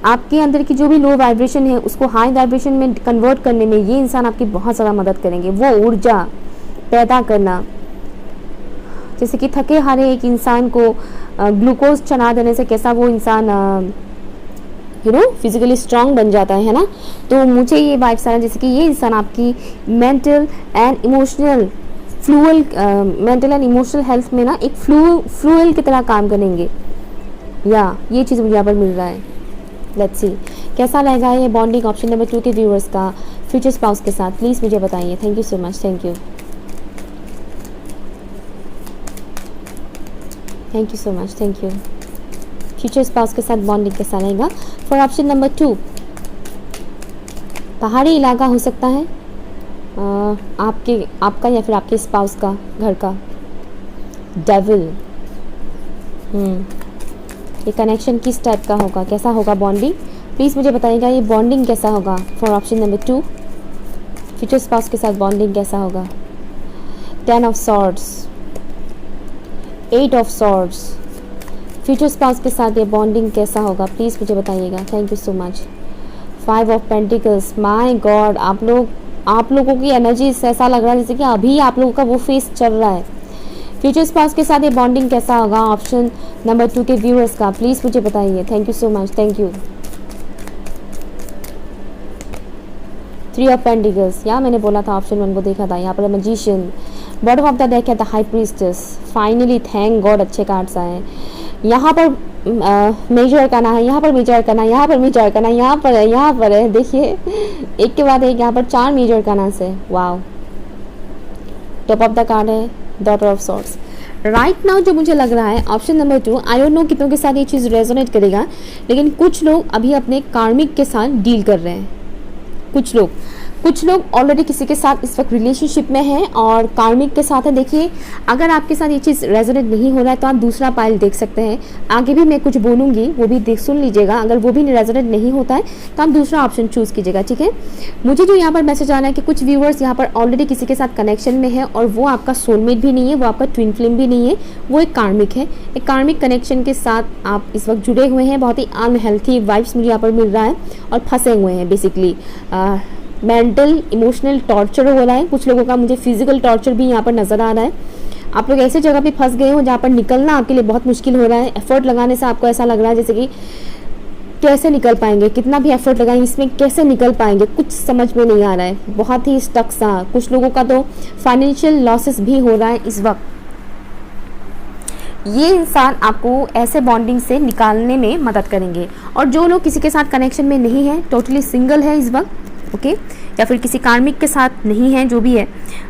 [SPEAKER 1] आपके अंदर की जो भी लो वाइब्रेशन है उसको हाई वाइब्रेशन में कन्वर्ट करने में ये इंसान आपकी बहुत ज़्यादा मदद करेंगे। वो ऊर्जा पैदा करना, जैसे कि थके हारे एक इंसान को ग्लूकोज चढ़ा देने से कैसा वो इंसान फिजिकली स्ट्रांग बन जाता है ना। तो मुझे ये वाइब्स आ रहा है जैसे कि ये इंसान आपकी मेंटल एंड इमोशनल हेल्थ में ना एक फ्लूएल की तरह काम करेंगे। या ये चीज़ मुझे यहाँ पर मिल रहा है। लेट्स सी कैसा रहेगा ये बॉन्डिंग ऑप्शन नंबर 2 के व्यूअर्स का फ्यूचर स्पाउस के साथ, प्लीज़ मुझे बताइए। Thank you so much, thank you so much, thank you. Future spouse के साथ बॉन्डिंग कैसा रहेगा फॉर ऑप्शन नंबर 2। पहाड़ी इलाका हो सकता है आपका या फिर आपके स्पाउस का घर का। डेविल, ये कनेक्शन किस टाइप का होगा, कैसा होगा बॉन्डिंग, प्लीज़ मुझे बताइएगा। ये बॉन्डिंग कैसा होगा for option number 2, future spouse के साथ बॉन्डिंग कैसा होगा। 10 of swords, 8 of swords, future spouse के साथ ये बॉन्डिंग कैसा होगा, प्लीज़ मुझे बताइएगा। Thank you so much. 5 of pentacles, my God, आप लोगों की एनर्जी ऐसा लग रहा है जैसे कि अभी आप लोगों का वो फेस चल रहा है। फ्यूचर स्पाउस के साथ ये बॉन्डिंग कैसा होगा ऑप्शन नंबर 2 के व्यूअर्स का, प्लीज़ मुझे बताइए। Thank you so much, thank you. 3 of pentacles, या मैंने बोला था ऑप्शन 1 को देखा था। यहाँ पर magician, bottom of the deck है the high priestess. Finally thank god अच्छे कार्ड्स आए। यहाँ पर मेजर करना है, यहाँ पर मेजर करना है, यहाँ पर मेजर करना है, यहाँ पर है देखिए एक के बाद एक यहाँ पर 4 मेजर करना से। Wow, top of the card है daughter of swords. Right now जो मुझे लग रहा है option number 2, I don't know कितनों के साथ ये चीज़ रेजोनेट करेगा, लेकिन कुछ लोग अभी अपने कार्मिक के साथ डील कर रहे हैं। कुछ लोग ऑलरेडी किसी के साथ इस वक्त रिलेशनशिप में हैं और कार्मिक के साथ है। देखिए अगर आपके साथ ये चीज़ रेजोनेट नहीं हो रहा है तो आप दूसरा पाइल देख सकते हैं। आगे भी मैं कुछ बोलूँगी वो भी सुन लीजिएगा। अगर वो भी रेजोनेट नहीं होता है तो आप दूसरा ऑप्शन चूज़ कीजिएगा, ठीक है। मुझे जो यहाँ पर मैसेज आ रहा है कि कुछ व्यूअर्स यहाँ पर ऑलरेडी किसी के साथ कनेक्शन में है और वो आपका सोलमेट भी नहीं है, वो आपका ट्विन फ्लेम भी नहीं है, वो एक कार्मिक है। एक कार्मिक कनेक्शन के साथ आप इस वक्त जुड़े हुए हैं। बहुत ही अनहेल्थी वाइब्स मुझे यहाँ पर मिल रहा है और फंसे हुए हैं बेसिकली। मेंटल इमोशनल टॉर्चर हो रहा है कुछ लोगों का, मुझे फिजिकल टॉर्चर भी यहाँ पर नज़र आ रहा है। आप लोग ऐसे जगह पे फंस गए हो जहाँ पर निकलना आपके लिए बहुत मुश्किल हो रहा है। एफर्ट लगाने से आपको ऐसा लग रहा है जैसे कि कैसे निकल पाएंगे, कितना भी एफर्ट लगाएंगे इसमें कैसे निकल पाएंगे, कुछ समझ में नहीं आ रहा है। बहुत ही स्टक सा, कुछ लोगों का तो फाइनेंशियल लॉसेस भी हो रहा है इस वक्त। ये इंसान आपको ऐसे बॉन्डिंग से निकालने में मदद करेंगे। और जो लोग किसी के साथ कनेक्शन में नहीं है, टोटली सिंगल है इस वक्त, ओके, या फिर किसी कार्मिक के साथ नहीं है, जो भी है।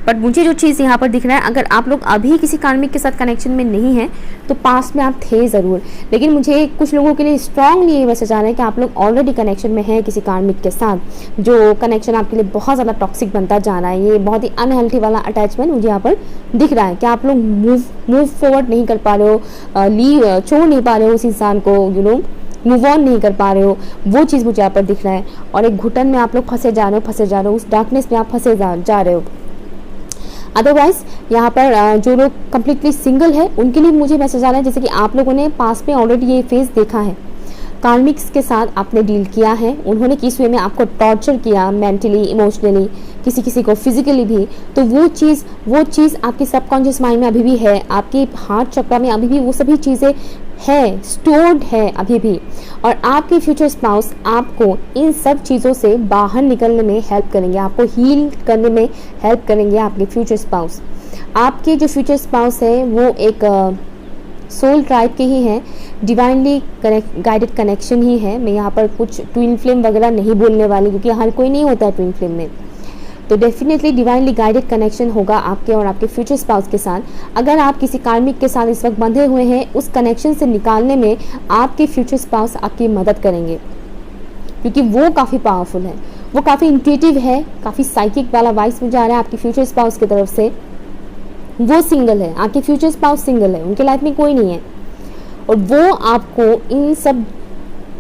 [SPEAKER 1] बट मुझे जो चीज़ यहाँ पर दिख रहा है, अगर आप लोग अभी किसी कार्मिक के साथ कनेक्शन में नहीं हैं तो पास्ट में आप थे ज़रूर, लेकिन मुझे कुछ लोगों के लिए स्ट्रांगली ये मैसेज आ रहा है कि आप लोग ऑलरेडी कनेक्शन में हैं किसी कार्मिक के साथ, जो कनेक्शन आपके लिए बहुत ज़्यादा टॉक्सिक बनता जा रहा है। ये बहुत ही अनहेल्थी वाला अटैचमेंट मुझे यहाँ पर दिख रहा है कि आप लोग मूव फॉरवर्ड नहीं कर पा रहे हो, छोड़ नहीं पा रहे हो उस इंसान को, मूव ऑन नहीं कर पा रहे हो, वो चीज़ मुझे यहाँ पर दिख रहा है। और एक घुटन में आप लोग फंसे जा रहे हो, उस डार्कनेस में आप फंसे जा रहे हो। अदरवाइज यहाँ पर जो लोग कम्प्लीटली सिंगल है उनके लिए मुझे मैसेज आ रहा है जैसे कि आप लोगों ने पास में ऑलरेडी ये फेज देखा है, कार्मिक्स के साथ आपने डील किया है, उन्होंने किस वे में आपको टॉर्चर किया, मेंटली, इमोशनली, किसी को फिजिकली भी, तो वो चीज़ आपके सबकॉन्शियस माइंड में अभी भी है, आपके हार्ट चक्र में अभी भी वो सभी चीज़ें है, स्टोर्ड है अभी भी। और आपके फ्यूचर स्पाउस आपको इन सब चीज़ों से बाहर निकलने में हेल्प करेंगे, आपको हील करने में हेल्प करेंगे आपके फ्यूचर स्पाउस। आपके जो फ्यूचर स्पाउस है वो एक सोल ट्राइब के ही हैं, डिवाइनली गाइडेड कनेक्शन ही है। मैं यहाँ पर कुछ ट्विन फ्लेम वगैरह नहीं बोलने वाली क्योंकि हर कोई नहीं होता है ट्विन फ्लेम में। तो डेफिनेटली डिवाइनली गाइडेड कनेक्शन होगा आपके और आपके फ्यूचर स्पाउस के साथ। अगर आप किसी कार्मिक के साथ इस वक्त बंधे हुए हैं, उस कनेक्शन से निकालने में आपके फ्यूचर स्पाउस आपकी मदद करेंगे क्योंकि वो काफ़ी पावरफुल है, वो काफ़ी इंट्यूटिव है, काफ़ी साइकिक वाला वाइस मुझे आ रहा है आपके फ्यूचर स्पाउस की तरफ से। वो सिंगल है, आपके फ्यूचर स्पाउस सिंगल है, उनके लाइफ में कोई नहीं है और वो आपको इन सब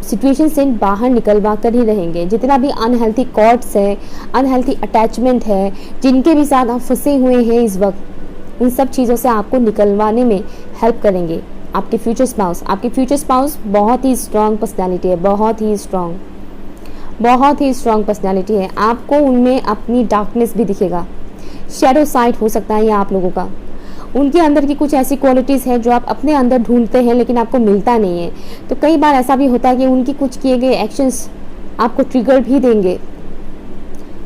[SPEAKER 1] सिचुएशन से बाहर निकलवा कर ही रहेंगे। जितना भी अनहेल्थी कॉर्ड्स है, अनहेल्थी अटैचमेंट है, जिनके भी साथ आप फंसे हुए हैं इस वक्त, उन सब चीज़ों से आपको निकलवाने में हेल्प करेंगे आपके फ्यूचर स्पाउस। आपके फ्यूचर स्पाउस बहुत ही स्ट्रांग पर्सनैलिटी है, बहुत ही स्ट्रांग पर्सनैलिटी है। आपको उनमें अपनी डार्कनेस भी दिखेगा, शैडो साइड हो सकता है ये आप लोगों का। उनके अंदर की कुछ ऐसी क्वालिटीज़ है जो आप अपने अंदर ढूंढते हैं लेकिन आपको मिलता नहीं है। तो कई बार ऐसा भी होता है कि उनकी कुछ किए गए एक्शंस आपको ट्रिगर भी देंगे,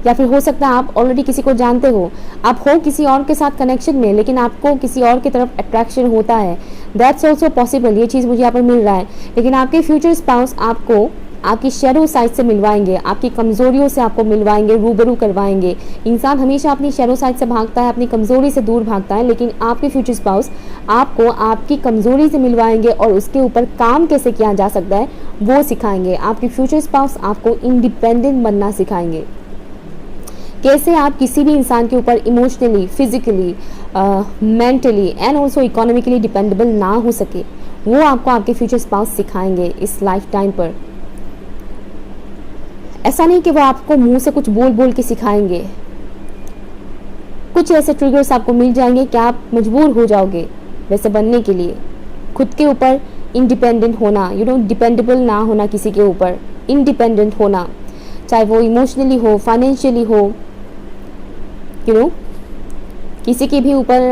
[SPEAKER 1] या फिर हो सकता है आप ऑलरेडी किसी को जानते हो, आप हो किसी और के साथ कनेक्शन में लेकिन आपको किसी और की तरफ अट्रैक्शन होता है। दैट्स ऑल्सो पॉसिबल, ये चीज़ मुझे यहाँ पर मिल रहा है। लेकिन आपके फ्यूचर स्पाउस आपको आपकी शैडो साइड से मिलवाएंगे, आपकी कमज़ोरियों से आपको मिलवाएंगे, रूबरू करवाएंगे। इंसान हमेशा अपनी शैडो साइड से भागता है, अपनी कमज़ोरी से दूर भागता है, लेकिन आपके फ्यूचर स्पाउस आपको आपकी कमज़ोरी से मिलवाएंगे और उसके ऊपर काम कैसे किया जा सकता है वो सिखाएंगे। आपके फ्यूचर स्पाउस आपको इंडिपेंडेंट बनना सिखाएंगे, कैसे आप किसी भी इंसान के ऊपर emotionally, physically, mentally and also economically dependable ना हो सके, वो आपको आपके फ्यूचर स्पाउस सिखाएंगे इस लाइफ टाइम पर। ऐसा नहीं कि वो आपको मुंह से कुछ बोल बोल के सिखाएंगे, कुछ ऐसे ट्रिगर्स आपको मिल जाएंगे कि आप मजबूर हो जाओगे वैसे बनने के लिए। खुद के ऊपर इंडिपेंडेंट होना, डिपेंडेबल ना होना किसी के ऊपर, इंडिपेंडेंट होना, चाहे वो इमोशनली हो, फाइनेंशियली हो, किसी के भी ऊपर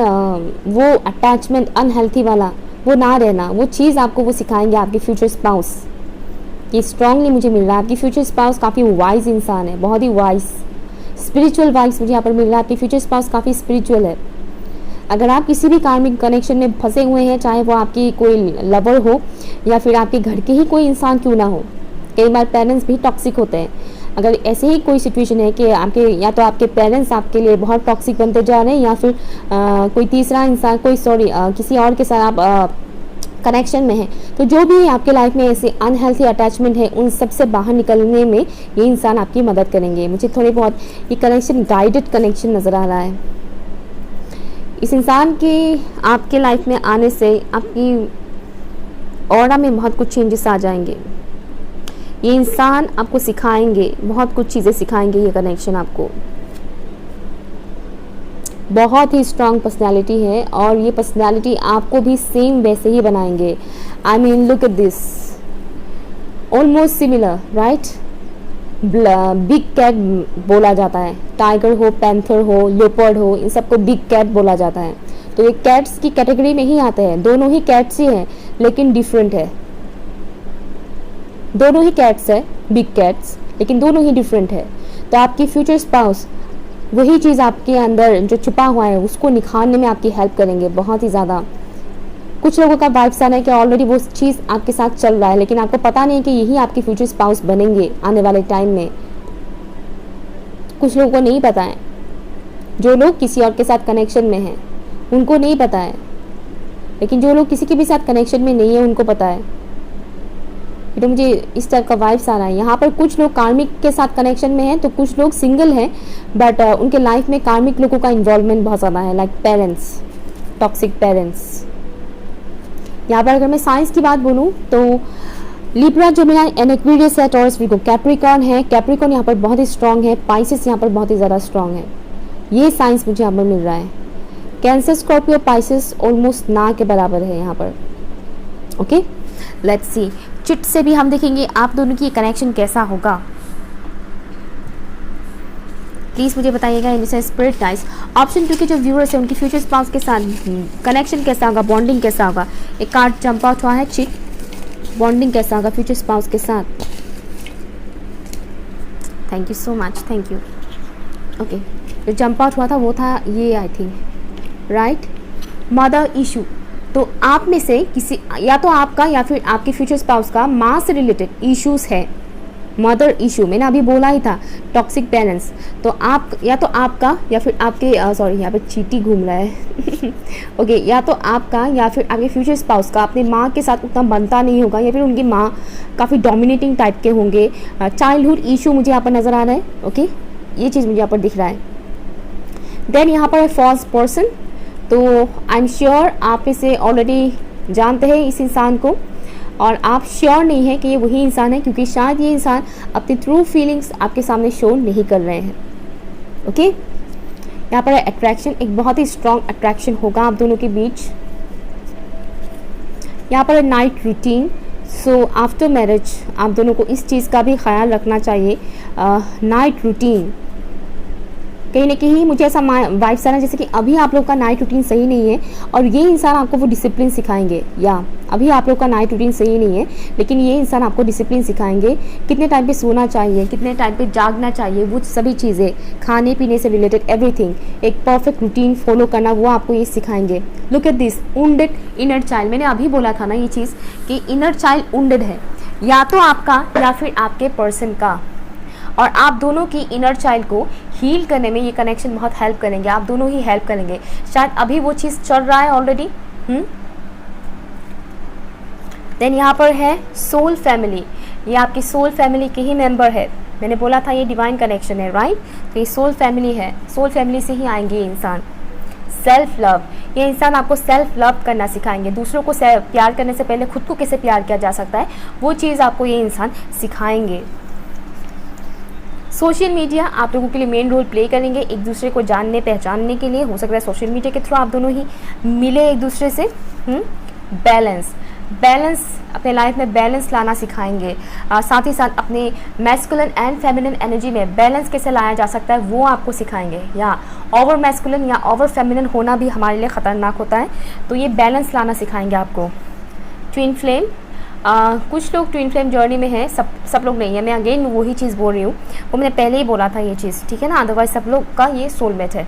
[SPEAKER 1] वो अटैचमेंट अनहेल्थी वाला वो ना रहना, वो चीज़ आपको वो सिखाएंगे आपके फ्यूचर स्पाउस। ये स्ट्रांगली मुझे मिल रहा है। आपकी फ्यूचर स्पाउस काफ़ी वाइज इंसान है, बहुत ही वाइज, स्पिरिचुअल वाइज मुझे यहाँ पर मिल रहा है। आपकी फ्यूचर स्पाउस काफ़ी स्पिरिचुअल है। अगर आप किसी भी कार्मिक कनेक्शन में फंसे हुए हैं, चाहे वो आपकी कोई लवर हो या फिर आपके घर के ही कोई इंसान क्यों ना हो, कई बार पेरेंट्स भी टॉक्सिक होते हैं। अगर ऐसे ही कोई सिचुएशन है कि आपके या तो आपके पेरेंट्स आपके लिए बहुत टॉक्सिक बनते जा रहे हैं या फिर कोई तीसरा इंसान किसी और के साथ आप कनेक्शन में है, तो जो भी आपके लाइफ में ऐसे अनहेल्थी अटैचमेंट है उन सब से बाहर निकलने में ये इंसान आपकी मदद करेंगे। मुझे थोड़ी बहुत ये कनेक्शन गाइडेड कनेक्शन नज़र आ रहा है। इस इंसान के आपके लाइफ में आने से आपकी ऑरा में बहुत कुछ चेंजेस आ जाएंगे। ये इंसान आपको सिखाएंगे, बहुत कुछ चीज़ें सिखाएंगे। ये कनेक्शन आपको बहुत ही स्ट्रांग पर्सनालिटी है और ये पर्सनालिटी आपको भी सेम वैसे ही बनाएंगे। I mean look at this, almost similar, right? Big cat बोला जाता है, टाइगर हो, पैंथर हो, लेपर्ड हो, इन सबको बिग कैट बोला जाता है। तो ये कैट्स की कैटेगरी में ही आते हैं। दोनों ही कैट्स ही हैं लेकिन डिफरेंट है। दोनों ही कैट्स है, बिग कैट्स, लेकिन दोनों ही डिफरेंट है। तो आपकी फ्यूचर स्पाउस वही चीज़ आपके अंदर जो छुपा हुआ है उसको निखारने में आपकी हेल्प करेंगे बहुत ही ज़्यादा। कुछ लोगों का वाइब्स आ रहा है कि ऑलरेडी वो चीज़ आपके साथ चल रहा है लेकिन आपको पता नहीं कि यही आपके फ्यूचर स्पाउस बनेंगे आने वाले टाइम में। कुछ लोगों को नहीं पता है, जो लोग किसी और के साथ कनेक्शन में हैं उनको नहीं पता है, लेकिन जो लोग किसी के भी साथ कनेक्शन में नहीं है उनको पता है। तो मुझे इस टाइप का वाइब्स आ रहा है। यहाँ पर कुछ लोग कार्मिक के साथ कनेक्शन में हैं, तो कुछ लोग सिंगल हैं, बट उनके लाइफ में कार्मिक लोगों का इन्वॉल्वमेंट बहुत ज़्यादा है, लाइक पेरेंट्स, टॉक्सिक पेरेंट्स। यहाँ पर अगर मैं साइंस की बात बोलूँ तो लिब्रा, जेमिनी एंड एक्वेरियस है, टॉरस, वीगो, कैप्रिकॉर्न है। कैप्रिकॉर्न यहाँ पर बहुत ही स्ट्रॉन्ग है, पाइसेस यहाँ पर बहुत ही ज़्यादा स्ट्रॉन्ग है। ये साइंस मुझे यहाँ पर मिल रहा है। कैंसर, स्कॉर्पियो, पाइसेस ऑलमोस्ट ना के बराबर है यहाँ पर। Okay, let's see. चिट से भी हम देखेंगे आप दोनों की कनेक्शन कैसा होगा। प्लीज़ मुझे बताइएगा इन स्पिरिट गाइस। ऑप्शन 2 के जो व्यूअर्स हैं उनकी फ्यूचर स्पाउस के साथ कनेक्शन कैसा होगा, बॉन्डिंग कैसा होगा। एक कार्ड जंप आउट हुआ है, चिट, बॉन्डिंग कैसा होगा फ्यूचर स्पाउस के साथ। Thank you so much, thank you. Okay, जो जंप आउट हुआ था वो था ये, I think, right, mother issue. तो आप में से किसी, या तो आपका या फिर आपके फ्यूचर स्पाउस का माँ से रिलेटेड इश्यूज है, मदर इशू। मैंने अभी बोला ही था, टॉक्सिक बैलेंस। तो आप, या तो आपका या फिर आपके सॉरी यहाँ पे चींटी घूम रहा है ओके, या तो आपका या फिर आपके फ्यूचर स्पाउस का अपने माँ के साथ उतना बनता नहीं होगा, या फिर उनकी माँ काफ़ी डोमिनेटिंग टाइप के होंगे। चाइल्डहुड इशू मुझे यहाँ पर नज़र आ रहा है। ओके, ये चीज़ मुझे यहाँ पर दिख रहा है। देन यहाँ पर है फॉल्स पर्सन। तो आई एम श्योर आप इसे ऑलरेडी जानते हैं इस इंसान को, और आप श्योर नहीं है कि ये वही इंसान है, क्योंकि शायद ये इंसान अपनी ट्रू फीलिंग्स आपके सामने शो नहीं कर रहे हैं। ओके, यहाँ पर अट्रैक्शन, एक बहुत ही स्ट्रॉन्ग अट्रैक्शन होगा आप दोनों के बीच। यहाँ पर night routine. So after marriage आप दोनों को इस चीज़ का भी ख्याल रखना चाहिए। नाइट रूटीन कहीं ना कहीं मुझे ऐसा वाइब्स आ रहा है जैसे कि अभी आप लोग का नाइट रूटीन सही नहीं है, और ये इंसान आपको वो डिसिप्लिन सिखाएंगे। या अभी आप लोग का नाइट रूटीन सही नहीं है, लेकिन ये इंसान आपको डिसिप्लिन सिखाएंगे, कितने टाइम पे सोना चाहिए, कितने टाइम पे जागना चाहिए, वो सभी चीज़ें, खाने पीने से रिलेटेड एवरीथिंग, एक परफेक्ट रूटीन फॉलो करना, वो आपको ये सिखाएंगे। Look at this, wounded inner child. मैंने अभी बोला था ना ये चीज़ कि इनर चाइल्ड वुंडेड है, या तो आपका या फिर आपके पर्सन का, और आप दोनों की इनर चाइल्ड को हील करने में ये कनेक्शन बहुत हेल्प करेंगे। आप दोनों ही हेल्प करेंगे। शायद अभी वो चीज़ चल रहा है ऑलरेडी। देन यहाँ पर है सोल फैमिली। ये आपकी सोल फैमिली के ही मेंबर है। मैंने बोला था ये डिवाइन कनेक्शन है, राइट। तो ये सोल फैमिली है, सोल फैमिली से ही आएंगे ये इंसान। सेल्फ लव, ये इंसान आपको सेल्फ लव करना सिखाएंगे। दूसरों को प्यार करने से पहले खुद को कैसे प्यार किया जा सकता है, वो चीज़ आपको ये इंसान सिखाएंगे। सोशल मीडिया आप लोगों के लिए मेन रोल प्ले करेंगे, एक दूसरे को जानने पहचानने के लिए। हो सकता है सोशल मीडिया के थ्रू आप दोनों ही मिले एक दूसरे से। बैलेंस अपने लाइफ में बैलेंस लाना सिखाएंगे। साथ ही साथ अपने मैस्कुलिन एंड फेमिनिन एनर्जी में बैलेंस कैसे लाया जा सकता है वो आपको सिखाएंगे। या ओवर मैस्कुलिन या ओवर फेमिनिन होना भी हमारे लिए ख़तरनाक होता है, तो ये बैलेंस लाना सिखाएंगे आपको। ट्विन फ्लेम, कुछ लोग ट्विन फ्लेम जर्नी में हैं, सब लोग नहीं है। मैं अगेन वही चीज़ बोल रही हूँ, वो मैंने पहले ही बोला था ये चीज़, ठीक है ना। अदरवाइज सब लोग का ये सोलमेट है।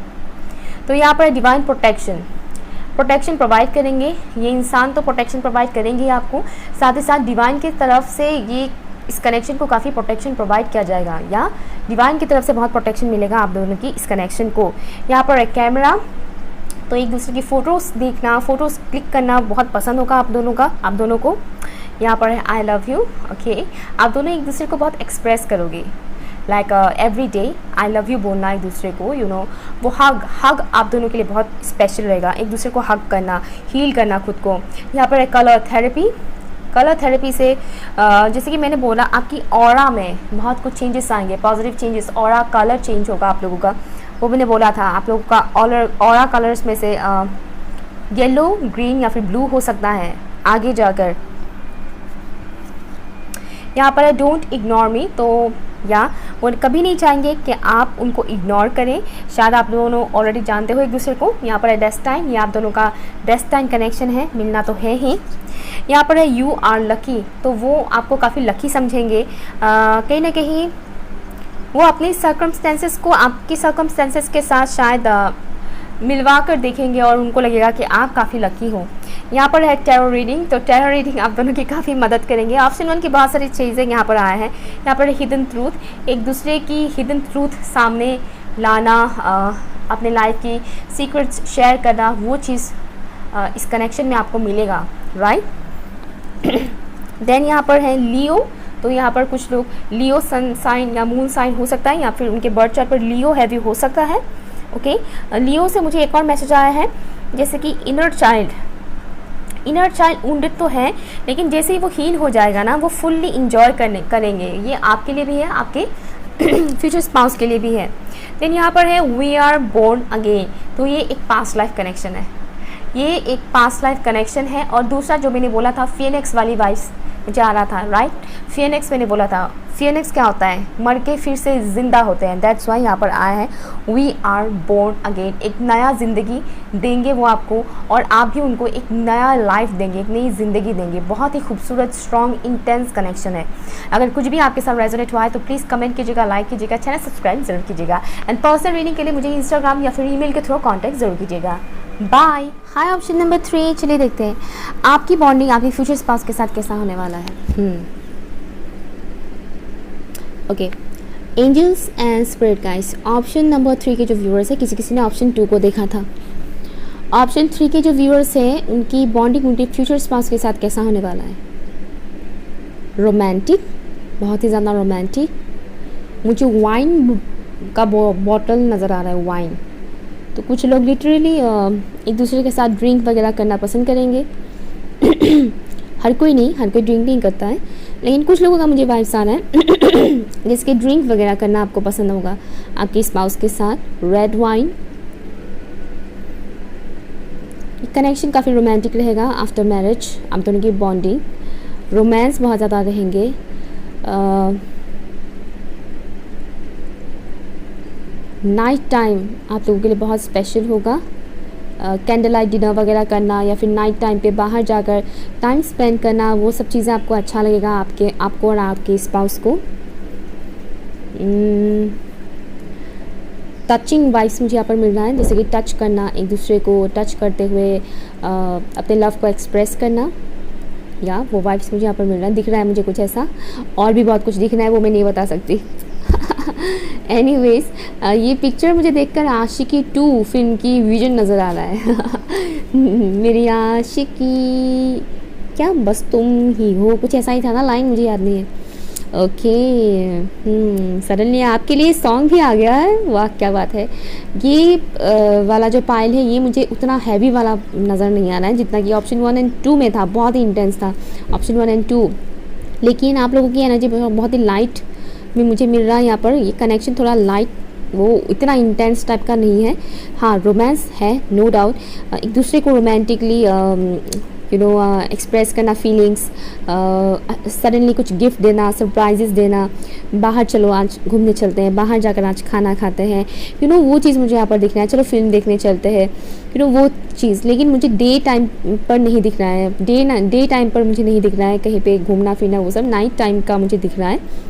[SPEAKER 1] तो यहाँ पर डिवाइन प्रोटेक्शन प्रोवाइड करेंगे ये इंसान, तो प्रोटेक्शन प्रोवाइड करेंगे आपको। साथ ही साथ डिवाइन की तरफ से ये इस कनेक्शन को काफ़ी प्रोटेक्शन प्रोवाइड किया जाएगा, या डिवाइन की तरफ से बहुत प्रोटेक्शन मिलेगा आप दोनों की इस कनेक्शन को। यहाँ पर एक कैमरा, तो एक दूसरे की फ़ोटोज़ देखना, फ़ोटोज़ क्लिक करना बहुत पसंद होगा आप दोनों को। यहाँ पर है आई लव यू। ओके, आप दोनों एक दूसरे को बहुत एक्सप्रेस करोगे, like every day I love you बोलना एक दूसरे को, वो हग आप दोनों के लिए बहुत स्पेशल रहेगा। एक दूसरे को हग करना, हील करना खुद को। यहाँ पर है कलर थेरेपी से जैसे कि मैंने बोला आपकी ऑरा में बहुत कुछ चेंजेस आएंगे, positive changes. Aura colour change होगा आप लोगों का, वो मैंने बोला था। आप लोगों का ऑरा कलर्स में से येलो, ग्रीन या फिर ब्लू हो सकता है आगे जाकर। यहाँ पर है डोंट इग्नोर मी, तो या वो कभी नहीं चाहेंगे कि आप उनको इग्नोर करें। शायद आप दोनों ऑलरेडी जानते हो एक दूसरे को। यहाँ पर है डेस्टाइन, ये आप दोनों का डेस्टाइन कनेक्शन है, मिलना तो है ही। यहाँ पर है यू आर लकी, तो वो आपको काफ़ी लकी समझेंगे। कहीं ना कहीं वो अपनी सर्कमस्टेंसेस को आपकी सर्कमस्टेंसेस के साथ शायद मिलवा कर देखेंगे, और उनको लगेगा कि आप काफ़ी लकी हो। यहाँ पर है टैरो रीडिंग, तो टैरो रीडिंग आप दोनों की काफ़ी मदद करेंगे। ऑप्शन 1 की बहुत सारी चीज़ें यहाँ पर आया है। यहाँ पर हिडन ट्रूथ, एक दूसरे की हिडन ट्रूथ सामने लाना, अपने लाइफ की सीक्रेट्स शेयर करना, वो चीज़ इस कनेक्शन में आपको मिलेगा, राइट। देन यहाँ पर है लियो, तो यहाँ पर कुछ लोग लियो सन साइन या मून साइन हो सकता है, या फिर उनके बर्थ चार्ट पर लियो हैवी हो सकता है। ओके, लियो से मुझे एक और मैसेज आया है, जैसे कि इनर चाइल्ड वुंडेड तो है, लेकिन जैसे ही वो हील हो जाएगा ना, वो फुल्ली इंजॉय करेंगे। ये आपके लिए भी है, आपके फ्यूचर स्पाउस के लिए भी है। देन यहाँ पर है वी आर बोर्न अगेन, तो ये एक पास्ट लाइफ कनेक्शन है, ये एक पास्ट लाइफ कनेक्शन है। और दूसरा जो मैंने बोला था फियनेक्स वाली वाइब्स मुझे आ रहा था, राइट। फियनेक्स मैंने बोला था, फियनेक्स क्या होता है, मर के फिर से ज़िंदा होते हैं। दैट्स वाई यहाँ पर आया है वी आर बोर्न अगेन, एक नया ज़िंदगी देंगे वो आपको, और आप भी उनको एक नया लाइफ देंगे, एक नई ज़िंदगी देंगे। बहुत ही खूबसूरत, स्ट्रॉन्ग, इंटेंस कनेक्शन है। अगर कुछ भी आपके साथ रेजोनेट हुआ है तो प्लीज़ कमेंट कीजिएगा, लाइक कीजिएगा, चैनल सब्सक्राइब जरूर कीजिएगा। एंड पर्सनल रीडिंग के लिए मुझे इंस्टाग्राम या फिर ईमेल के थ्रू कॉन्टैक्ट जरूर कीजिएगा। बाय। हाय, ऑप्शन नंबर 3, चलिए देखते हैं आपकी बॉन्डिंग आपके फ्यूचर स्पाउस के साथ कैसा होने वाला है। Okay, angels and spirit guides, option number 3 के जो व्यूअर्स हैं, किसी ने ऑप्शन 2 को देखा था। ऑप्शन 3 के जो व्यूअर्स हैं, उनकी बॉन्डिंग उनके फ्यूचर स्पाउस के साथ कैसा होने वाला है। रोमांटिक, बहुत ही ज़्यादा रोमांटिक। मुझे वाइन का बॉटल नज़र आ रहा है, वाइन। तो कुछ लोग लिटरली एक दूसरे के साथ ड्रिंक वगैरह करना पसंद करेंगे। हर कोई ड्रिंक नहीं करता है, लेकिन कुछ लोगों का मुझे वाइब्स आ रहा है जिसके ड्रिंक वगैरह करना आपको पसंद होगा आपके स्पाउस के साथ। रेड वाइन, कनेक्शन काफ़ी रोमांटिक रहेगा आफ्टर मैरिज। आप दोनों की बॉन्डिंग, रोमांस बहुत ज़्यादा रहेंगे। नाइट टाइम आप लोगों के लिए बहुत स्पेशल होगा। कैंडल लाइट डिनर वगैरह करना, या फिर नाइट टाइम पे बाहर जाकर टाइम स्पेंड करना, वो सब चीज़ें आपको अच्छा लगेगा, आपको और आपके स्पाउस को। टचिंग वाइब्स मुझे यहाँ पर मिल रहा है, जैसे कि टच करना, एक दूसरे को टच करते हुए अपने लव को एक्सप्रेस करना, या वो वाइब्स मुझे यहाँ पर मिल रहा है। दिख रहा है मुझे कुछ ऐसा, और भी बहुत कुछ दिख रहा है, वो मैं नहीं बता सकती। एनीवेज, ये पिक्चर मुझे देखकर आशिकी 2 फिल्म की विजन नज़र आ रहा है। मेरी आशिकी क्या बस तुम ही हो, कुछ ऐसा ही था ना, लाइन मुझे याद नहीं है। ओके, सडनली आपके लिए सॉन्ग भी आ गया है, वाह क्या बात है। ये वाला जो पायल है, ये मुझे उतना हैवी वाला नज़र नहीं आ रहा है जितना कि ऑप्शन 1 एंड 2 में था। बहुत ही इंटेंस था ऑप्शन 1 एंड 2, लेकिन आप लोगों की एनर्जी बहुत ही लाइट में मुझे मिल रहा है यहाँ पर। ये कनेक्शन थोड़ा लाइट, वो इतना इंटेंस टाइप का नहीं है। हाँ, रोमांस है, नो डाउट। एक दूसरे को रोमांटिकली एक्सप्रेस करना फीलिंग्स, सडनली कुछ गिफ्ट देना, सरप्राइजेस देना, बाहर चलो आज घूमने चलते हैं, बाहर जाकर आज खाना खाते हैं, वो चीज़ मुझे यहाँ पर दिख रहा है। चलो फिल्म देखने चलते हैं, वो चीज़। लेकिन मुझे डे टाइम पर नहीं दिख रहा है, डे टाइम पर मुझे नहीं दिख रहा है कहीं पे घूमना फिरना, वो सब नाइट टाइम का मुझे दिख रहा है।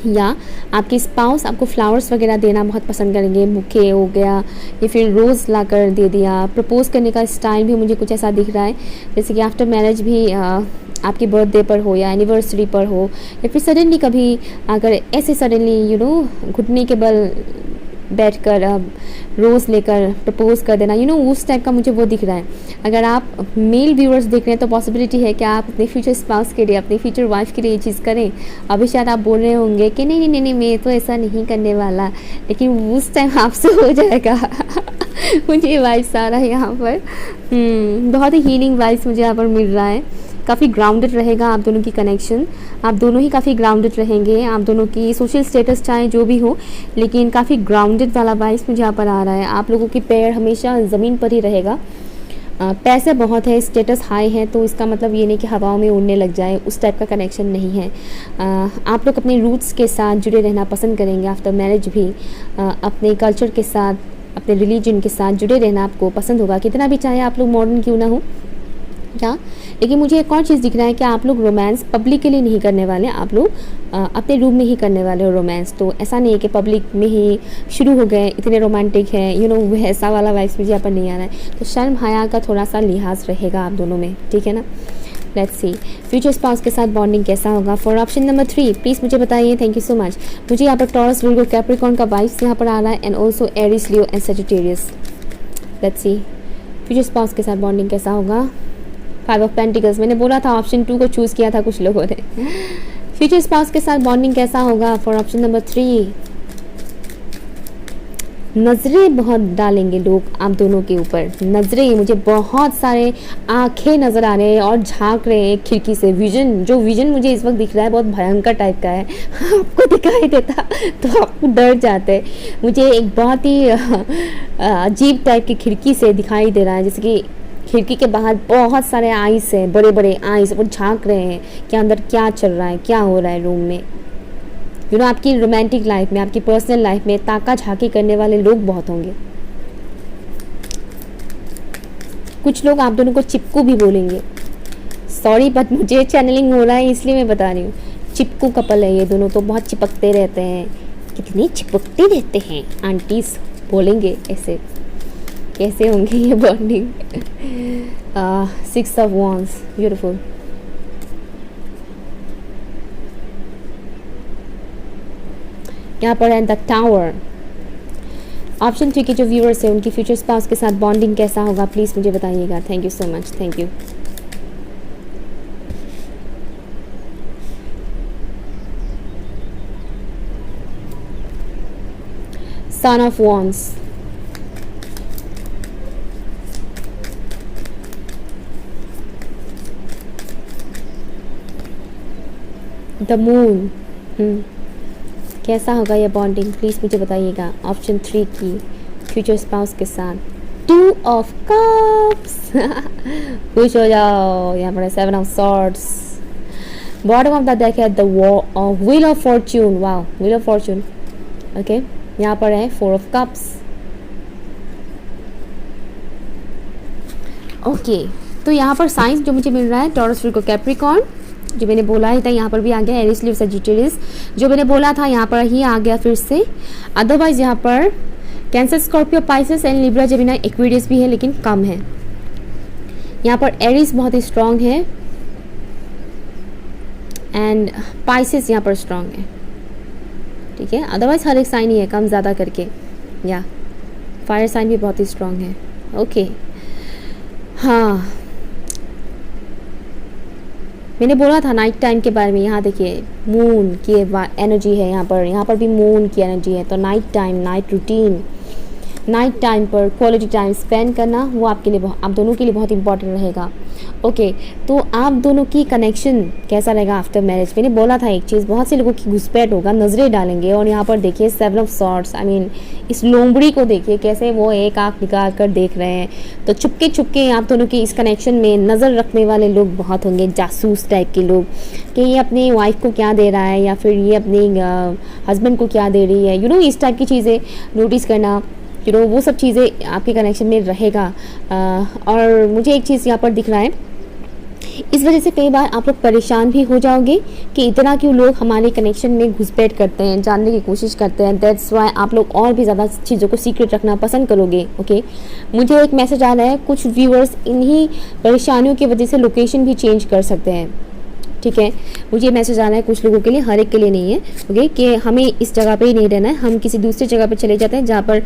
[SPEAKER 1] या आपके स्पाउस आपको फ्लावर्स वगैरह देना बहुत पसंद करेंगे, बुके हो गया या फिर रोज़ ला कर दे दिया। प्रपोज करने का स्टाइल भी मुझे कुछ ऐसा दिख रहा है, जैसे कि आफ्टर मैरिज भी आपके बर्थडे पर हो या एनिवर्सरी पर हो, या फिर सडनली कभी अगर ऐसे सडनली घुटने के बल बैठकर रोज़ लेकर प्रपोज कर देना, उस टाइप का मुझे वो दिख रहा है। अगर आप मेल व्यूअर्स देख रहे हैं तो पॉसिबिलिटी है कि आप अपने फ्यूचर स्पाउस के लिए, अपनी फ्यूचर वाइफ के लिए ये चीज़ करें। अभी शायद आप बोल रहे होंगे कि नहीं मैं तो ऐसा नहीं करने वाला, लेकिन उस टाइम आपसे हो जाएगा। मुझे वाइब्स आ रहा है यहाँ पर। बहुत ही हीलिंग वाइब्स मुझे यहाँ पर मिल रहा है। काफ़ी ग्राउंडेड रहेगा आप दोनों की कनेक्शन, आप दोनों ही काफ़ी ग्राउंडेड रहेंगे। आप दोनों की सोशल स्टेटस चाहे जो भी हो, लेकिन काफ़ी ग्राउंडेड वाला वाइब्स मुझे यहाँ पर आ रहा है। आप लोगों की पैर हमेशा ज़मीन पर ही रहेगा। पैसे बहुत है, स्टेटस हाई है, तो इसका मतलब ये नहीं कि हवाओं में उड़ने लग जाए, उस टाइप का कनेक्शन नहीं है। आप लोग अपने रूट्स के साथ जुड़े रहना पसंद करेंगे आफ्टर मैरिज भी। अपने कल्चर के साथ, अपने रिलीजन के साथ जुड़े रहना आपको पसंद होगा, कितना भी चाहे आप लोग मॉडर्न क्यों ना हो, या लेकिन मुझे एक और चीज़ दिख रहा है कि आप लोग रोमांस पब्लिकली नहीं करने वाले, आप लोग अपने रूम में ही करने वाले हो रोमांस। तो ऐसा नहीं है कि पब्लिक में ही शुरू हो गए, इतने रोमांटिक है, यू नो वैसा वाला वाइब्स मुझे यहाँ पर नहीं आ रहा है। तो शर्म हया का थोड़ा सा लिहाज रहेगा आप दोनों में, ठीक है ना। लेट्स सी फ्यूचर स्पाउस के साथ बॉन्डिंग कैसा होगा। फॉर ऑप्शन नंबर 3 प्लीज़ मुझे बताइए। Thank you so much. मुझे यहाँ पर टॉरस, विर्गो, कैप्रिकॉर्न का वाइब्स यहाँ पर आ रहा है and also Aries, Leo and Sagittarius. Let's see future spouse के साथ बॉन्डिंग कैसा होगा। 5 ऑफ पेंटिकल्स, मैंने बोला था ऑप्शन 2 को चूज़ किया था कुछ लोगों ने। फ्यूचर स्पाउस के साथ बॉन्डिंग कैसा होगा। फॉर ऑप्शन नंबर 3 नज़रें बहुत डालेंगे लोग आप दोनों के ऊपर, नज़रें, मुझे बहुत सारे आंखें नज़र आ रहे हैं और झांक रहे हैं खिड़की से। विजन, जो विजन मुझे इस वक्त दिख रहा है बहुत भयंकर टाइप का है। आपको दिखाई देता तो आप डर जाते। मुझे एक बहुत ही अजीब टाइप की खिड़की से दिखाई दे रहा है, जैसे कि खिड़की के बाहर बहुत सारे आइस हैं, बड़े बड़े आइस, वो झांक रहे हैं कि अंदर क्या चल रहा है, क्या हो रहा है रूम में। यू नो आपकी रोमांटिक लाइफ में, आपकी पर्सनल लाइफ में ताका झांकी करने वाले लोग बहुत होंगे। कुछ लोग आप दोनों को चिपकू भी बोलेंगे। सॉरी बट मुझे चैनलिंग हो रहा है इसलिए मैं बता रही हूँ। चिपकू कपल है ये दोनों, तो बहुत चिपकते रहते हैं। कितने चिपकते रहते हैं आंटीज बोलेंगे ऐसे। कैसे होंगे ये बॉन्डिंग। 6 of wands, beautiful. यहाँ पर है द टावर। ऑप्शन 3 के जो व्यूअर्स हैं उनकी फ्यूचर स्पाउस के साथ बॉन्डिंग कैसा होगा प्लीज़ मुझे बताइएगा। Thank you so much, thank you. Son of wands, the moon. कैसा होगा ये बॉन्डिंग प्लीज़ मुझे बताइएगा। ऑप्शन 3 की फ्यूचर स्पाउस के साथ 2 ऑफ कप्स। खुश हो जाओ। यहाँ पर 7 of swords. Bottom of the deck है the wheel of fortune. Wow, wheel of fortune. Okay, यहाँ पर है 4 ऑफ कप्स। ओके, तो यहाँ पर साइंस जो मुझे मिल रहा है टॉरस, विर्गो, कैप्रिकॉर्न, जो मैंने बोला ही था यहाँ पर भी आ गया। एरिस, लियो, सजिटेरियस, जो मैंने बोला था यहाँ पर ही आ गया फिर से। अदरवाइज यहाँ पर cancer, Scorpio, Pisces and Libra, Gemini, Aquarius भी है लेकिन कम है। यहाँ पर एरिस बहुत ही स्ट्रांग है एंड पाइसेस यहाँ पर स्ट्रांग है, ठीक है। अदरवाइज हर एक साइन ही है कम ज़्यादा करके। या फायर साइन भी बहुत ही स्ट्रांग है। ओके, हाँ मैंने बोला था नाइट टाइम के बारे में। यहाँ देखिए मून की एनर्जी है यहाँ पर भी मून की एनर्जी है। तो night time, night routine, night time पर क्वालिटी टाइम स्पेंड करना वो आपके लिए, आप दोनों के लिए बहुत इंपॉर्टेंट रहेगा। ओके, तो आप दोनों की कनेक्शन कैसा रहेगा आफ्टर मैरिज। मैंने बोला था एक चीज़, बहुत से लोगों की घुसपैठ होगा, नज़रें डालेंगे। और यहाँ पर देखिए 7 ऑफ सॉर्ड्स, आई मीन इस लोमड़ी को देखिए कैसे वो एक आँख निकाल कर देख रहे हैं। तो चुपके चुपके आप दोनों की इस कनेक्शन में नज़र रखने वाले लोग बहुत होंगे, जासूस टाइप के लोग, कि ये अपनी वाइफ को क्या दे रहा है या फिर ये अपनी हस्बैंड को क्या दे रही है। यू नो इस टाइप की चीज़ें नोटिस करना, यू नो वो सब चीज़ें आपके कनेक्शन में रहेगा। और मुझे एक चीज़ यहाँ पर दिख रहा है, इस वजह से कई बार आप लोग परेशान भी हो जाओगे कि इतना क्यों लोग हमारे कनेक्शन में घुसपैठ करते हैं, जानने की कोशिश करते हैं। दैट्स वाई आप लोग और भी ज़्यादा चीज़ों को सीक्रेट रखना पसंद करोगे। ओके, मुझे एक मैसेज आ रहा है, कुछ व्यूअर्स इन्हीं परेशानियों की वजह से लोकेशन भी चेंज कर सकते हैं, ठीक है। मुझे मैसेज आना है कुछ लोगों के लिए, हर एक के लिए नहीं है। ओके, कि हमें इस जगह पे ही नहीं रहना है, हम किसी दूसरी जगह पे चले जाते हैं जहाँ पर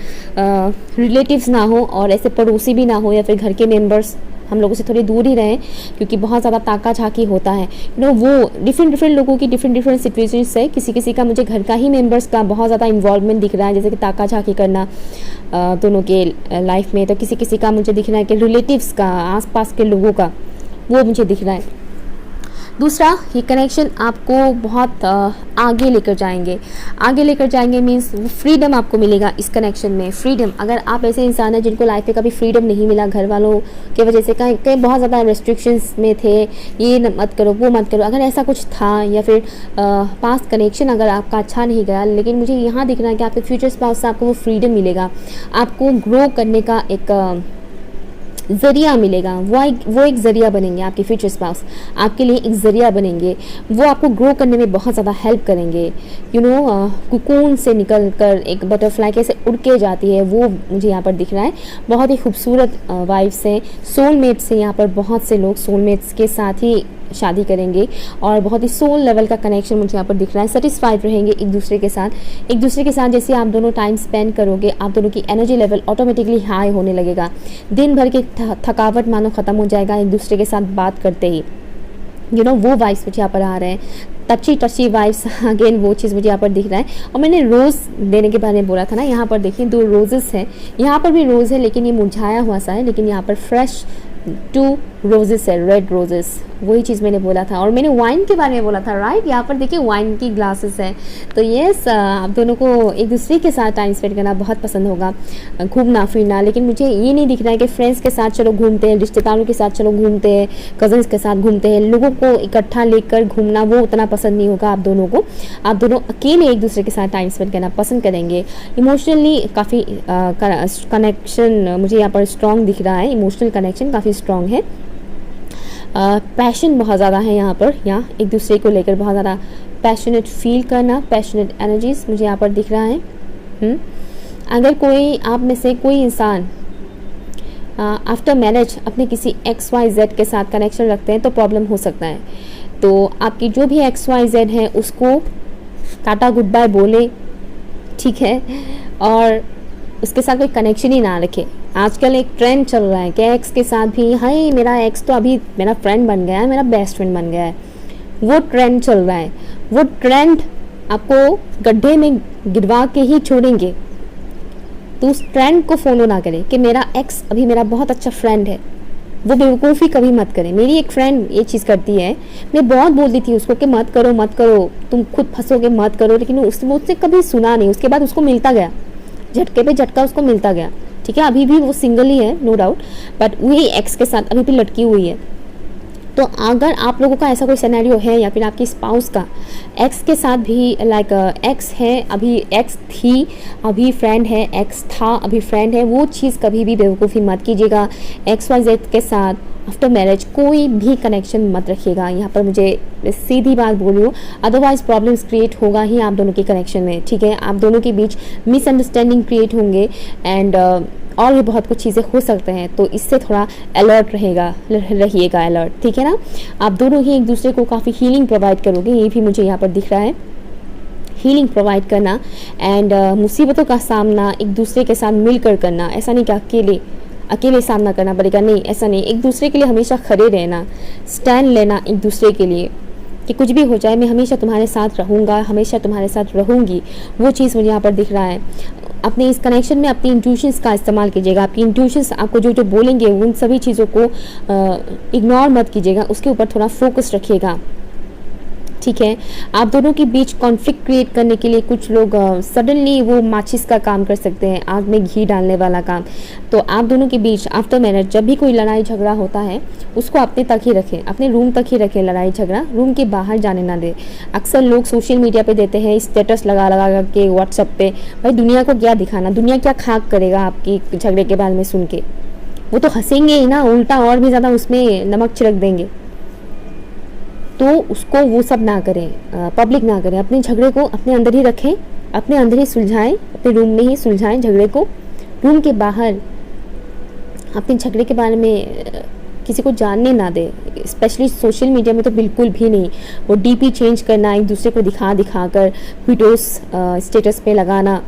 [SPEAKER 1] रिलेटिव्स ना हो और ऐसे पड़ोसी भी ना हो या फिर घर के मेंबर्स हम लोगों से थोड़ी दूर ही रहें, क्योंकि बहुत ज़्यादा ताका झाकी होता है। यू नो वो डिफरेंट लोगों की डिफरेंट सिचुएशंस है। किसी का मुझे घर का ही मेंबर्स का बहुत ज़्यादा इन्वॉल्वमेंट दिख रहा है, जैसे कि ताका झाकी करना दोनों के लाइफ में। तो किसी का मुझे दिख रहा है कि रिलेटिव्स का, आसपास के लोगों का, वो मुझे दिख रहा है। दूसरा, ये कनेक्शन आपको बहुत आगे लेकर जाएंगे मीन्स फ्रीडम आपको मिलेगा इस कनेक्शन में। फ्रीडम, अगर आप ऐसे इंसान हैं जिनको लाइफ में कभी फ्रीडम नहीं मिला, घर वालों की वजह से कहीं बहुत ज़्यादा रेस्ट्रिक्शंस में थे, ये मत करो वो मत करो, अगर ऐसा कुछ था, या फिर पास्ट कनेक्शन अगर आपका अच्छा नहीं गया, लेकिन मुझे यहाँ दिख रहा है कि आपके फ्यूचर स्पाउस से आपको वो फ्रीडम मिलेगा। आपको ग्रो करने का एक ज़रिया मिलेगा, वो एक ज़रिया बनेंगे, आपके फ्यूचर स्पाउस आपके लिए एक ज़रिया बनेंगे, वो आपको ग्रो करने में बहुत ज़्यादा हेल्प करेंगे। कुकून से निकल कर एक बटरफ्लाई कैसे उड़ के जाती है, वो मुझे यहाँ पर दिख रहा है। बहुत ही खूबसूरत वाइफ्स हैं, सोलमेट्स हैं, यहाँ पर बहुत से लोग सोलमेट्स के साथ ही शादी करेंगे और बहुत ही सोल लेवल का कनेक्शन मुझे यहाँ पर दिख रहा है। सेटिस्फाइड रहेंगे एक दूसरे के साथ जैसे आप दोनों टाइम स्पेंड करोगे, आप दोनों की एनर्जी लेवल ऑटोमेटिकली हाई होने लगेगा। दिन भर की थकावट मानो ख़त्म हो जाएगा एक दूसरे के साथ बात करते ही। वो वाइब्स मुझे यहाँ पर आ रहे हैं, टची वाइब्स, अगेन वो चीज़ मुझे यहाँ पर दिख रहा है। और मैंने रोज़ देने के बारे में बोला था ना, यहाँ पर देखिए 2 रोजेस हैं, यहाँ पर भी रोज़ है लेकिन ये मुरझाया हुआ सा है, लेकिन यहाँ पर फ्रेश 2 रोजेस है, रेड रोजेस, वही चीज़ मैंने बोला था। और मैंने वाइन के बारे में बोला था, राइट। यहाँ पर देखिए वाइन की ग्लासेस है। तो यस, आप दोनों को एक दूसरे के साथ टाइम स्पेंड करना बहुत पसंद होगा, घूमना फिरना। लेकिन मुझे ये नहीं दिख रहा है कि फ्रेंड्स के साथ चलो घूमते हैं, रिश्तेदारों के साथ चलो घूमते हैं, कजन्स के साथ घूमते हैं, लोगों को इकट्ठा लेकर घूमना वो उतना पसंद नहीं होगा आप दोनों को। आप दोनों अकेले एक दूसरे के साथ टाइम स्पेंड करना पसंद करेंगे। इमोशनली काफ़ी कनेक्शन मुझे यहाँ पर स्ट्रॉन्ग दिख रहा है, इमोशनल कनेक्शन काफ़ी स्ट्रॉन्ग है। पैशन बहुत ज़्यादा है यहाँ पर, यहाँ एक दूसरे को लेकर बहुत ज़्यादा पैशनेट फील करना, पैशनेट एनर्जीज मुझे यहाँ पर दिख रहा है। अगर कोई आप में से कोई इंसान आफ्टर मैरिज अपने किसी XYZ के साथ कनेक्शन रखते हैं तो प्रॉब्लम हो सकता है। तो आपकी जो भी XYZ है उसको टाटा गुड बाय बोले, ठीक है, और उसके साथ कोई कनेक्शन ही ना रखे। आजकल एक ट्रेंड चल रहा है कि एक्स के साथ भी, हाय मेरा एक्स तो अभी मेरा फ्रेंड बन गया है, मेरा बेस्ट फ्रेंड बन गया है, वो ट्रेंड चल रहा है। वो ट्रेंड आपको गड्ढे में गिरवा के ही छोड़ेंगे। तो उस ट्रेंड को फॉलो ना करें कि मेरा एक्स अभी मेरा बहुत अच्छा फ्रेंड है, वो बेवकूफ़ी कभी मत करें। मेरी एक फ्रेंड ये चीज़ करती है, मैं बहुत बोलती थी उसको कि मत करो, तुम खुद फंसोगे, मत करो, लेकिन उसने मुझसे कभी सुना नहीं। उसके बाद उसको मिलता गया, झटके पे झटका उसको मिलता गया, ठीक है। अभी भी वो सिंगल ही है, नो डाउट, बट वही एक्स के साथ अभी भी लटकी हुई है। तो अगर आप लोगों का ऐसा कोई सिनेरियो है या फिर आपकी स्पाउस का एक्स के साथ भी लाइक एक्स है, अभी एक्स थी अभी फ्रेंड है, एक्स था अभी फ्रेंड है, वो चीज़ कभी भी बेवकूफ़ी मत कीजिएगा। XYZ के साथ आफ्टर मैरिज कोई भी कनेक्शन मत रखिएगा। यहाँ पर मुझे सीधी बात बोल रही हूँ, अदरवाइज प्रॉब्लम्स क्रिएट होगा ही आप दोनों के कनेक्शन में, ठीक है। आप दोनों के बीच मिसअंडरस्टैंडिंग क्रिएट होंगे एंड और भी बहुत कुछ चीज़ें हो सकते हैं। तो इससे थोड़ा अलर्ट रहिएगा अलर्ट, ठीक है ना। आप दोनों ही एक दूसरे को काफ़ी हीलिंग प्रोवाइड करोगे, ये भी मुझे यहाँ पर दिख रहा है। हीलिंग प्रोवाइड करना एंड मुसीबतों का सामना एक दूसरे के साथ मिलकर करना। ऐसा नहीं कि अकेले सामना करना पड़ेगा, नहीं, ऐसा नहीं। एक दूसरे के लिए हमेशा खड़े रहना, स्टैंड लेना एक दूसरे के लिए कि कुछ भी हो जाए मैं हमेशा तुम्हारे साथ रहूँगा, हमेशा तुम्हारे साथ रहूँगी, वो चीज़ मुझे यहाँ पर दिख रहा है। अपने इस कनेक्शन में अपनी इंट्यूशंस का इस्तेमाल कीजिएगा। आपकी इंट्यूशंस आपको जो बोलेंगे उन सभी चीज़ों को इग्नोर मत कीजिएगा, उसके ऊपर थोड़ा फोकस रखिएगा, ठीक है। आप दोनों के बीच कॉन्फ्लिक्ट क्रिएट करने के लिए कुछ लोग सडनली वो माचिस का काम कर सकते हैं, आग में घी डालने वाला काम। तो आप दोनों के बीच आफ्टर मैरिज जब भी कोई लड़ाई झगड़ा होता है उसको अपने तक ही रखें, अपने रूम तक ही रखें। लड़ाई झगड़ा रूम के बाहर जाने ना दें। अक्सर लोग सोशल मीडिया पे देते हैं स्टेटस लगा के व्हाट्सएप पे, भाई दुनिया को क्या दिखाना, दुनिया क्या खाक करेगा आपकी झगड़े के बारे में सुन के। वो तो हंसेंगे ही ना, उल्टा और भी ज़्यादा उसमें नमक छिड़क देंगे। तो उसको वो सब ना करें, पब्लिक ना करें। अपने झगड़े को अपने अंदर ही रखें, अपने अंदर ही सुलझाएं, अपने रूम में ही सुलझाएं झगड़े को। रूम के बाहर अपने झगड़े के बारे में किसी को जानने ना दें, स्पेशली सोशल मीडिया में तो बिल्कुल भी नहीं। वो डीपी चेंज करना, एक दूसरे को दिखा कर वीडियोस स्टेटस पे लगाना,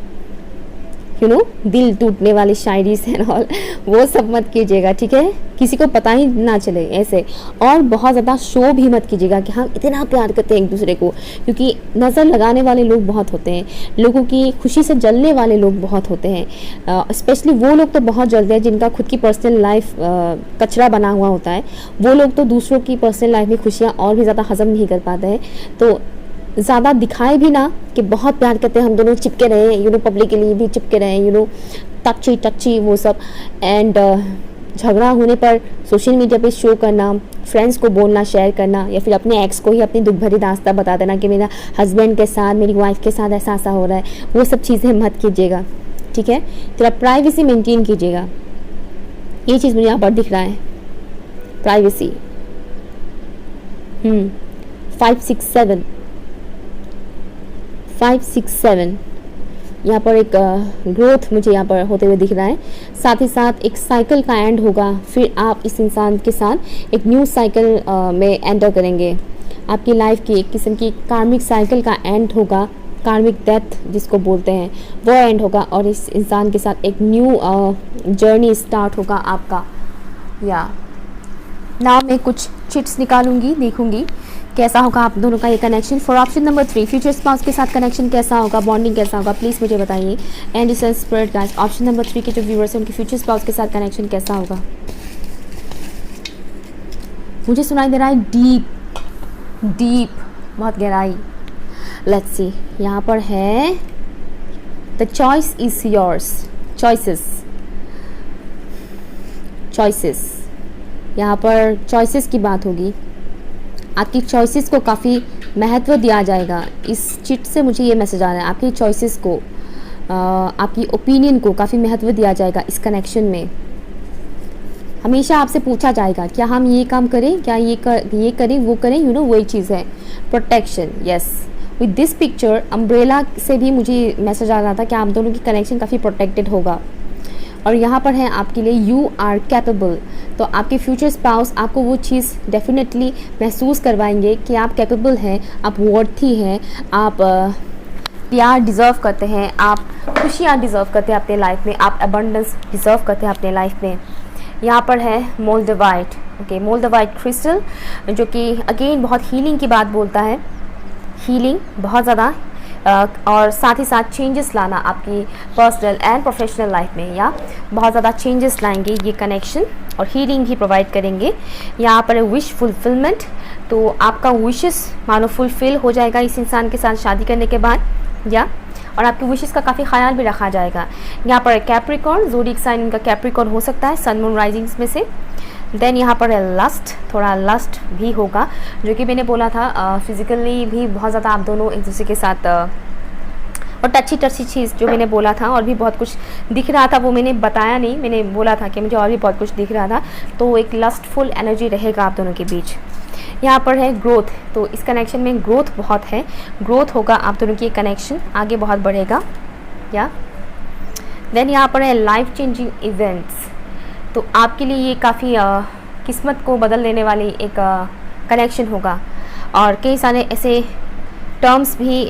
[SPEAKER 1] दिल टूटने वाली शायरीज एंड ऑल, वो सब मत कीजिएगा, ठीक है। किसी को पता ही ना चले ऐसे। और बहुत ज़्यादा शो भी मत कीजिएगा कि हम इतना प्यार करते हैं एक दूसरे को, क्योंकि नज़र लगाने वाले लोग बहुत होते हैं, लोगों की खुशी से जलने वाले लोग बहुत होते हैं। स्पेशली वो लोग तो बहुत जलते हैं जिनका खुद की पर्सनल लाइफ कचरा बना हुआ होता है। वो लोग तो दूसरों की पर्सनल लाइफ में खुशियाँ और भी ज़्यादा हजम नहीं कर पाते हैं। तो ज़्यादा दिखाए भी ना कि बहुत प्यार करते हैं, हम दोनों चिपके रहे, पब्लिक के लिए भी चिपके रहे, टची वो सब। एंड झगड़ा होने पर सोशल मीडिया पे शो करना, फ्रेंड्स को बोलना, शेयर करना, या फिर अपने एक्स को ही अपनी दुख भरी दास्तां बता देना कि मेरा हस्बैंड के साथ, मेरी वाइफ के साथ ऐसा हो रहा है, वो सब चीज़ें मत कीजिएगा, ठीक है। थोड़ा प्राइवेसी मेंटेन कीजिएगा। ये चीज़ मुझे यहाँ पर दिख रहा है, प्राइवेसी। 567 यहाँ पर एक ग्रोथ मुझे यहाँ पर होते हुए दिख रहा है। साथ ही साथ एक साइकिल का एंड होगा, फिर आप इस इंसान के साथ एक न्यू साइकिल में एंटर करेंगे। आपकी लाइफ की एक किस्म की कार्मिक साइकिल का एंड होगा, कार्मिक डेथ जिसको बोलते हैं वो एंड होगा, और इस इंसान के साथ एक न्यू जर्नी स्टार्ट होगा आपका। या नाउ मैं कुछ चिट्स निकालूंगी, देखूंगी कैसा होगा आप दोनों का ये connection. For option number 3, future spouse के साथ कनेक्शन कैसा होगा, बॉन्डिंग कैसा होगा, प्लीज़ मुझे बताइए। एंड इस स्पिरिट गाइस, ऑप्शन नंबर 3 के जो व्यूअर्स हैं उनके फ्यूचर स्पाउस के साथ कनेक्शन कैसा होगा। मुझे सुनाई दे रहा है डीप, बहुत गहराई। लेट्स सी, यहाँ पर है the choice is yours, choices, यहाँ पर चॉइसेस की बात होगी। आपकी चॉइसेस को काफ़ी महत्व दिया जाएगा। इस चिट से मुझे ये मैसेज आ रहा है, आपकी चॉइसेस को, आपकी ओपिनियन को काफ़ी महत्व दिया जाएगा इस कनेक्शन में। हमेशा आपसे पूछा जाएगा क्या हम ये काम करें, क्या ये करें, वो करें, वही चीज़ है protection. Yes, with this picture umbrella से भी मुझे मैसेज आ रहा था कि आप दोनों की कनेक्शन काफ़ी प्रोटेक्टेड होगा। और यहाँ पर है आपके लिए यू आर कैपेबल, तो आपके फ्यूचर स्पाउस आपको वो चीज़ डेफिनेटली महसूस करवाएंगे कि आप कैपेबल हैं, आप वर्थी हैं, आप प्यार डिज़र्व करते हैं, आप खुशियाँ डिज़र्व करते हैं अपने लाइफ में, आप अबंडेंस डिज़र्व करते हैं अपने लाइफ में। यहाँ पर है मोल्डोवाइट, ओके, मोल्डोवाइट क्रिस्टल, जो कि अगेन बहुत हीलिंग की बात बोलता है, हीलिंग बहुत ज़्यादा, और साथ ही साथ चेंजेस लाना आपकी पर्सनल एंड प्रोफेशनल लाइफ में, या बहुत ज़्यादा चेंजेस लाएंगे ये कनेक्शन, और हीलिंग भी प्रोवाइड करेंगे। यहाँ पर विश फुलफिलमेंट, तो आपका विशेस मानो फुलफिल हो जाएगा इस इंसान के साथ शादी करने के बाद, या और आपकी विशेस का काफ़ी ख्याल भी रखा जाएगा। यहाँ पर कैप्रिकॉर्न, ज़ोडिएक साइन इनका कैप्रिकॉर्न हो सकता है, सन मून राइजिंग्स में से। देन यहाँ पर लस्ट, थोड़ा लस्ट भी होगा, जो कि मैंने बोला था फिज़िकली भी बहुत ज़्यादा आप दोनों एक दूसरे के साथ, और टची चीज़ जो मैंने बोला था, और भी बहुत कुछ दिख रहा था, वो मैंने बताया नहीं, मैंने बोला था कि मुझे और भी बहुत कुछ दिख रहा था, तो एक लस्टफुल एनर्जी रहेगा आप दोनों के बीच। यहाँ पर है ग्रोथ, तो इस कनेक्शन में ग्रोथ बहुत है, ग्रोथ होगा आप दोनों की कनेक्शन आगे बहुत बढ़ेगा। या देन यहाँ पर है लाइफ चेंजिंग इवेंट्स, तो आपके लिए ये काफ़ी किस्मत को बदल देने वाली एक कनेक्शन होगा, और कई सारे ऐसे टर्म्स भी,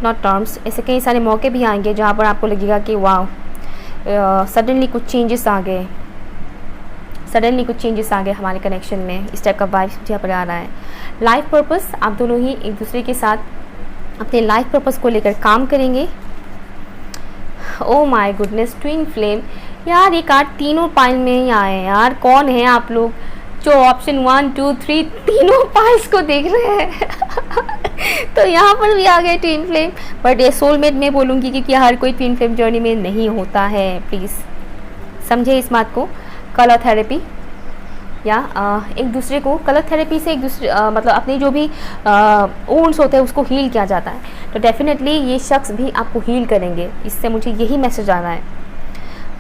[SPEAKER 1] नॉट टर्म्स, ऐसे कई सारे मौके भी आएंगे जहाँ पर आपको लगेगा कि वाह, सडनली कुछ चेंजेस आ गए, हमारे कनेक्शन में। इस टाइप का वाइब यहाँ पर आ रहा है। लाइफ पर्पस, आप दोनों ही एक दूसरे के साथ अपने लाइफ पर्पस को लेकर काम करेंगे। Oh my goodness, twin flame, यार ये कार्ड तीनों पाइल में ही आए हैं यार। कौन है आप लोग जो ऑप्शन 1, 2, 3 तीनों पाइल्स को देख रहे हैं? तो यहाँ पर भी आ गए ट्विन फ्लेम, बट ये सोलमेट मैं बोलूँगी, क्योंकि हर कोई ट्विन फ्लेम जर्नी में नहीं होता है। प्लीज़ समझे इस बात को। कलर थेरेपी, या एक दूसरे को कलर थेरेपी से एक दूसरे मतलब अपने जो भी वुंड्स होते हैं उसको हील किया जाता है, तो डेफिनेटली ये शख्स भी आपको हील करेंगे। इससे मुझे यही मैसेज आ रहा है।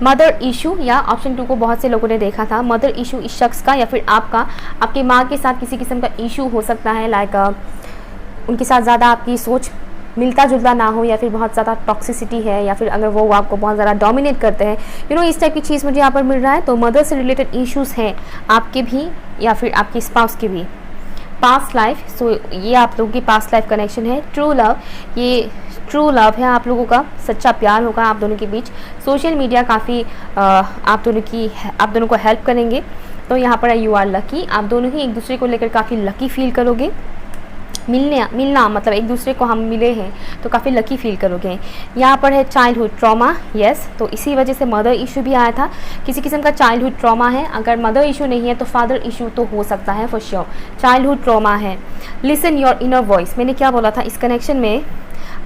[SPEAKER 1] मदर इशू, या ऑप्शन 2 को बहुत से लोगों ने देखा था। मदर इशू इस शख्स का या फिर आपका, आपकी माँ के साथ किसी किस्म का इशू हो सकता है, लाइक उनके साथ ज़्यादा आपकी सोच मिलता जुलता ना हो, या फिर बहुत ज़्यादा टॉक्सिसिटी है, या फिर अगर वो आपको बहुत ज़्यादा डोमिनेट करते हैं, इस टाइप की चीज़ मुझे यहाँ पर मिल रहा है। तो मदर से रिलेटेड इश्यूज़ हैं आपके भी, या फिर आपके स्पाउस के भी। पास्ट लाइफ, सो ये आप लोगों की पास्ट लाइफ कनेक्शन है। ट्रू लव, ये ट्रू लव है आप लोगों का, सच्चा प्यार होगा आप दोनों के बीच। सोशल मीडिया काफ़ी आप दोनों को हेल्प करेंगे। तो यहाँ पर है यू आर लकी, आप दोनों ही एक दूसरे को लेकर काफ़ी लकी फील करोगे। मिलना मतलब एक दूसरे को हम मिले हैं तो काफ़ी लकी फील करोगे। यहाँ पर है चाइल्डहुड ट्रॉमा, यस, तो इसी वजह से मदर इशू भी आया था। किसी किस्म का चाइल्डहुड ट्रॉमा है, अगर मदर इशू नहीं है तो फादर इशू तो हो सकता है फॉर श्योर। चाइल्डहुड ट्रॉमा है। लिसन योर इनर वॉइस, मैंने क्या बोला था इस कनेक्शन में,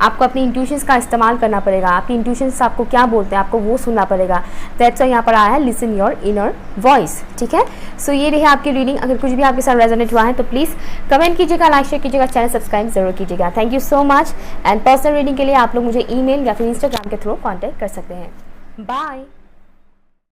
[SPEAKER 1] आपको अपनी इंट्यूशंस का इस्तेमाल करना पड़ेगा। आपकी इंट्यूशंस आपको क्या बोलते हैं आपको वो सुनना पड़ेगा। दैट्स व्हाई यहाँ पर आया है लिसन योर इनर वॉइस, ठीक है। सो ये रही आपकी रीडिंग। अगर कुछ भी आपके साथ रेजोनेट हुआ है तो प्लीज़ कमेंट कीजिएगा, लाइक शेयर कीजिएगा, चैनल सब्सक्राइब जरूर कीजिएगा। Thank you so much. And personal reading के लिए आप लोग मुझे ईमेल या फिर इंस्टाग्राम के थ्रू कॉन्टैक्ट कर सकते हैं। बाय।